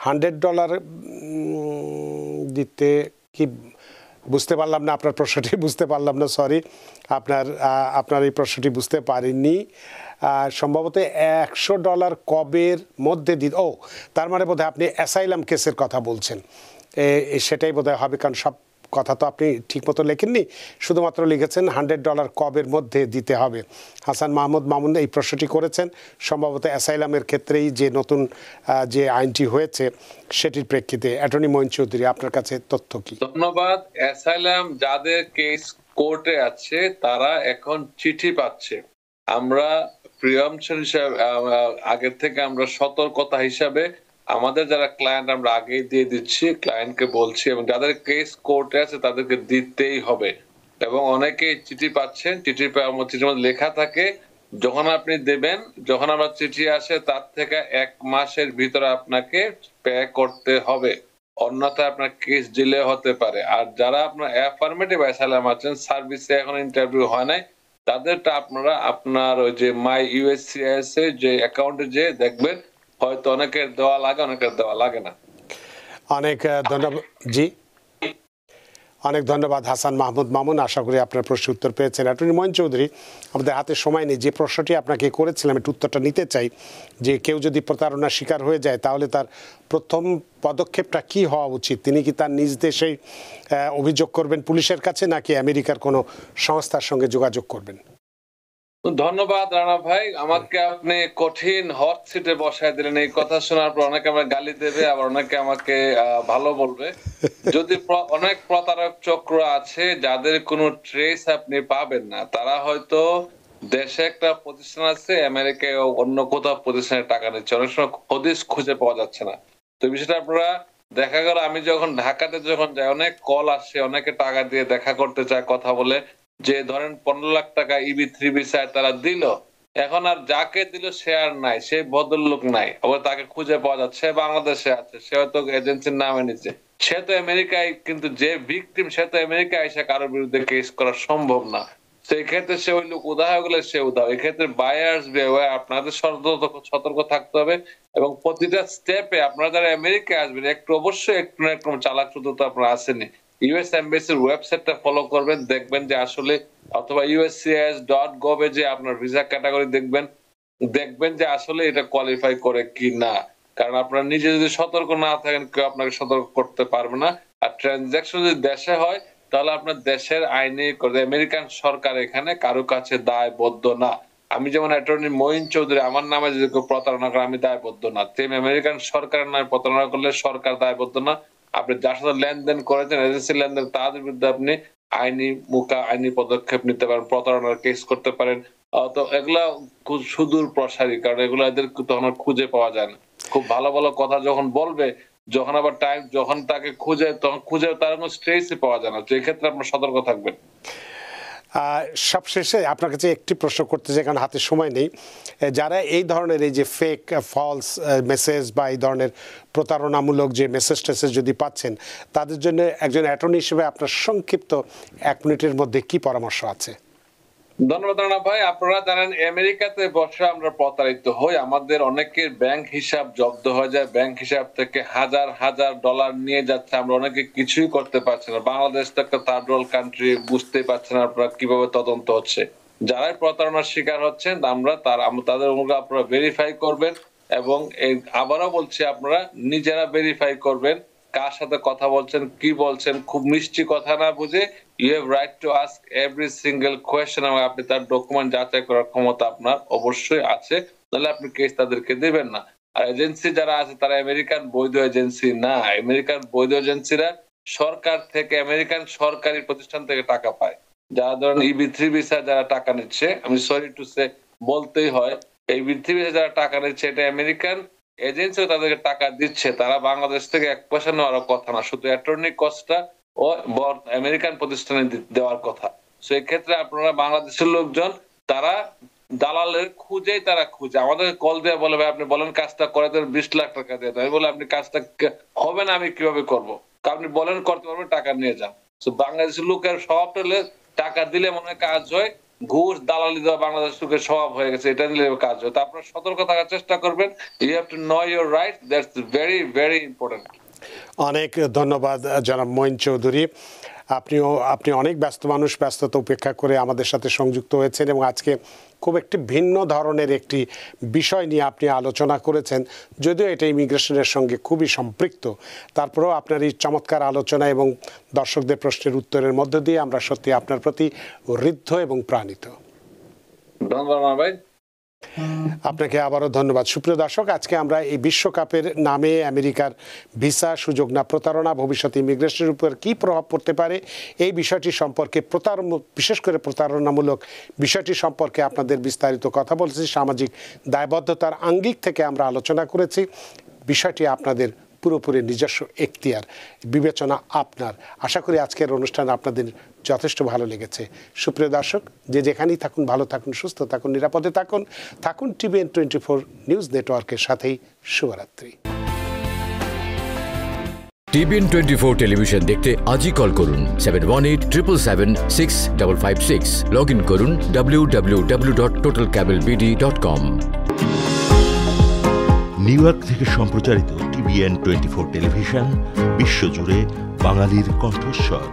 Speaker 1: $100 দিতে কি, বুঝতে পারলাম না আপনার প্রশ্নটি, বুঝতে পারলাম না, সরি। আপনার এই প্রশ্নটি বুঝতে পারিনি। সম্ভবত $100 কবের মধ্যে ও তার মানে বোধহয় আপনি অ্যাসাইলাম কেসের কথা বলছেন, সেটাই বোধহয় হবে, কারণ সব কথা তো আপনি ঠিকমতো লেখেননি, শুধুমাত্র লিখেছেন $100 কবের মধ্যে দিতে হবে। হাসান মাহমুদ মামুন এই প্রশ্নটি করেছেন সম্ভবত অ্যাসাইলামের ক্ষেত্রেই, যে নতুন যে আইনটি হয়েছে সেটির প্রেক্ষিতে। অ্যাটর্নি মঈন চৌধুরী, আপনার কাছে তথ্য কি?
Speaker 2: ধন্যবাদ। অ্যাসাইলাম যাদের কেস কোর্টে আছে তারা এখন চিঠি পাচ্ছে। আমরা প্রিয়ামশন হিসাবে আগের থেকে আমরা সতর্কতা হিসাবে আমাদের যারা ক্লায়েন্ট আমরা আগেই দিয়ে দিচ্ছি, ক্লায়েন্টকে বলছি, এবং যাদের কেস কোর্টে আছে তাদেরকে দিতেই হবে। এবং অনেকে চিঠি পাচ্ছেন, চিঠির মধ্যে লেখা থাকে যখন আপনি দেবেন, যখন আমার চিঠি আসে তার থেকে 1 মাসের ভিতরে আপনাকে পে করতে হবে, অন্যথায় আপনার কেস ডিলে হতে পারে। আর যারা আপনার অ্যাফার্মেটিভ অ্যাসাইলাম আছেন, সার্ভিসে এখন ইন্টারভিউ হয় নাই, তাদেরটা আপনারা আপনার ওই যে মাই ইউএসসিআইএস এর যে অ্যাকাউন্টে যে দেখবেন, হয়তো অনেকের দেওয়া লাগে, অনেকের দেওয়া লাগে না।
Speaker 1: অনেক ধন্যবাদ। জি, অনেক ধন্যবাদ হাসান মাহমুদ মামুন, আশা করি আপনার প্রশ্নের উত্তর পেয়েছেন। অ্যাটর্নি মঈন চৌধুরী, আমাদের হাতে সময় নেই, যে প্রশ্নটি আপনাকে করেছিলাম একটু উত্তরটা নিতে চাই, যে কেউ যদি প্রতারণার শিকার হয়ে যায় তাহলে তার প্রথম পদক্ষেপটা কি হওয়া উচিত? তিনি কি তার নিজ দেশেই অভিযোগ করবেন পুলিশের কাছে, নাকি আমেরিকার কোনো সংস্থার সঙ্গে যোগাযোগ করবেন?
Speaker 2: ধন্যবাদ রানা ভাই, আমাকে আপনি কঠিন হট সিটে বসায় দিলেন। এই কথা শোনার পর অনেকে আমাকে গালি দেবে, আবার অনেকে আমাকে ভালো বলবে। যদি অনেক প্রতারক চক্র আছে যাদের কোনো ট্রেস আপনি পাবেন না, তারা হয়তো দেশে একটা প্রতিষ্ঠান আছে, আমেরিকায় অন্য কোথাও প্রতিষ্ঠানে টাকা নিচ্ছে, অনেক সময় হদিস খুঁজে পাওয়া যাচ্ছে না। তো বিষয়টা আপনারা, দেখা গেল আমি যখন ঢাকাতে যখন যাই, অনেক কল আসে, অনেকে টাকা দিয়ে দেখা করতে চায়, কথা বলে, যে ধরেন 15 লাখ টাকা EB3 ভিসায় তারা দিল, এখন আর যাকে দিল সে আর নাই, সেই ভদ্রলোক নাই, আবার তাকে খুঁজে পাওয়া যাচ্ছে, বাংলাদেশে আছে, সে হয়তো এজেন্সির নামে নিচ্ছে, সে তো আমেরিকায়, কিন্তু যে ভিকটিম সে তো আমেরিকায় এসে কারোর বিরুদ্ধে কেস করা সম্ভব না। সেই ক্ষেত্রে সে ওই লোক উদা হয়ে গেলে সে উদা। এক্ষেত্রে বায়ার্স বিহেভিয়ার আপনাদের সতর্ক থাকতে হবে, এবং প্রতিটা স্টেপে আপনারা যারা আমেরিকায় আসবেন একটু অবশ্যই একটু না একটু চালাক চতুরতা আপনারা আসেনি, ইউএস এমবাসির ওয়েবসাইটটা ফলো করবেন, দেখবেন যে আসলে, অথবা uscis.gov এ যে আপনার ভিসা ক্যাটাগরি দেখবেন যে আসলে এটা কোয়ালিফাই করে কি না। কারণ আপনারা নিজে যদি সতর্ক না থাকেন, কেউ আপনাকে সতর্ক করতে পারবে না। আর ট্রানজাকশন যদি দেশে হয় তাহলে আপনার দেশের আইনে করে, আমেরিকান সরকার এখানে কারো কাছে দায়বদ্ধ না। আমি যেমন অ্যাটর্নি মঈন চৌধুরী, আমার নামে যদি কেউ প্রতারণা করে আমি দায়বদ্ধ না, তেমনি আমেরিকান সরকারের নামে প্রতারণা করলে সরকার দায়বদ্ধ না। আপনি যার সাথে লেনদেন করেছেন, এজেন্সি লেনদেন, তাদের বিরুদ্ধে আপনি আইনি পদক্ষেপ নিতে পারেন, প্রতারণার কেস করতে পারেন। তো এগুলা খুব সুদূর প্রসারী, কারণ এগুলো এদের তখন খুঁজে পাওয়া যায় না। খুব ভালো ভালো কথা যখন বলবে, যখন আবার টাইম যখন তাকে খুঁজে, তখন খুঁজে তার কোনো স্ট্রেসই পাওয়া যায় না। তো এই ক্ষেত্রে আপনার সতর্ক থাকবেন।
Speaker 1: সবশেষে আপনার কাছে একটি প্রশ্ন করতে চাই, কারণ হাতে সময় নেই। যারা এই ধরনের এই যে ফেক ফলস মেসেজ বা এই ধরনের প্রতারণামূলক যে মেসেজ টেসেজ যদি পাচ্ছেন, তাদের জন্য একজন অ্যাটর্নি হিসেবে আপনার সংক্ষিপ্ত 1 মিনিটের মধ্যে কি পরামর্শ আছে?
Speaker 2: ধন্যবাদ রানা ভাই। আপনারা জানেন আমেরিকাতে বসে আমরা প্রতারিত হই, আমাদের অনেকের ব্যাংক হিসাব জব্দ হয়ে যায়, ব্যাংক হিসাব থেকে হাজার হাজার ডলার নিয়ে যাচ্ছে, আমরা অনেকে কিছুই করতে পারছি না। বাংলাদেশ তো একটা থার্ড ওয়ার্ল্ড কান্ট্রি, বুঝতেই পারছেন আপনারা কিভাবে তদন্ত হচ্ছে। যারাই প্রতারণার শিকার হচ্ছেন তাদের আপনারা ভেরিফাই করবেন, এবং আবারও বলছি আপনারা নিজেরা ভেরিফাই করবেন কার সাথে কথা বলছেন, কি বলছেন। খুব মিষ্টি কথা না বুঝে you have right to ask every single question, এবং আপনি তার ডকুমেন্ট যাচাই করার ক্ষমতা আপনার অবশ্যই আছে, তাহলে আপনি কেস তাদেরকে দেবেন না। আর এজেন্সি যারা আছে তারা আমেরিকান বৈধ এজেন্সি না। আমেরিকান বৈধ এজেন্সিরা সরকার থেকে, আমেরিকান সরকারি প্রতিষ্ঠান থেকে টাকা পায়। যারা ধরেন EB3 ভিসা যারা টাকা নিচ্ছে, আমি সরি টু সে বলতেই হয়, এই EB3 ভিসা যারা টাকা নিচ্ছে এটা আমেরিকান এজেন্সি তাদেরকে টাকা দিচ্ছে, তারা বাংলাদেশ থেকে 1 পয়সা নেওয়ার কথা না, শুধু অ্যাটর্নি কস্টটা ও আমেরিকান প্রতিষ্ঠানে দেওয়ার কথা। সো এক্ষেত্রে আপনারা বাংলাদেশের লোকজন তারা দালালের খুঁজেই তারা খুঁজে আমাদের কল দিয়ে বলে ভাই আপনি বলেন কাজটা করে দেন, 20 লাখ টাকা দিয়ে দেন। আমি বলে আপনি কাজটা হবে না, আমি কিভাবে করবো? আপনি বলেন করতে পারবেন, টাকা নিয়ে যান। তো বাংলাদেশের লোকের স্বভাব হলে টাকা দিলে মনে হয় কাজ হয়, ঘুষ দালালি দেওয়া বাংলাদেশ লোকের স্বভাব হয়ে গেছে, এটা দিলে কাজ হয়। তো আপনারা সতর্ক থাকার চেষ্টা করবেন। You have to know your right, that's very very important.
Speaker 1: অনেক ধন্যবাদ জনাব মঈন চৌধুরী। আপনি অনেক ব্যস্ত মানুষ, ব্যস্ততা উপেক্ষা করে আমাদের সাথে সংযুক্ত হয়েছেন, এবং আজকে খুব একটি ভিন্ন ধরনের একটি বিষয় নিয়ে আপনি আলোচনা করেছেন, যদিও এটা ইমিগ্রেশনের সঙ্গে খুবই সম্পৃক্ত। তারপরেও আপনার এই চমৎকার আলোচনা এবং দর্শকদের প্রশ্নের উত্তরের মধ্য দিয়ে আমরা সত্যি আপনার প্রতি ঋদ্ধ এবং প্রাণিত।
Speaker 2: ধন্যবাদ ভাই।
Speaker 1: আপনাকে আবারও ধন্যবাদ। সুপ্রিয় দর্শক, আজকে আমরা এই বিশ্বকাপের নামে আমেরিকার ভিসা, সুযোগ না প্রতারণা, ভবিষ্যতে ইমিগ্রেশনের উপর কী প্রভাব পড়তে পারে এই বিষয়টি সম্পর্কে, বিশেষ করে প্রতারণামূলক বিষয়টি সম্পর্কে আপনাদের বিস্তারিত কথা বলেছি। সামাজিক দায়বদ্ধতার আঙ্গিক থেকে আমরা আলোচনা করেছি। বিষয়টি আপনাদের পুরোপুরি নিজস্ব এখতিয়ার, বিবেচনা আপনার। আশা করি আজকের অনুষ্ঠান আপনাদের যথেষ্ট ভালো লেগেছে। সুপ্রিয় দর্শক, যে যেখানেই থাকুন, ভালো থাকুন, সুস্থ থাকুন, নিরাপদে থাকুন TVN 24 নিউজ নেটওয়ার্কের সাথেই। শুভরাত্রি।
Speaker 8: TVN 24 টেলিভিশন দেখতে আজই কল করুন 7187776556। লগ ইন করুন www.totalcablebd.com।
Speaker 9: নিউ ইয়র্ক থেকে সম্প্রচারিত TVN 24 টেলিভিশন বিশ্বজুড়ে বাঙালির কণ্ঠস্বর।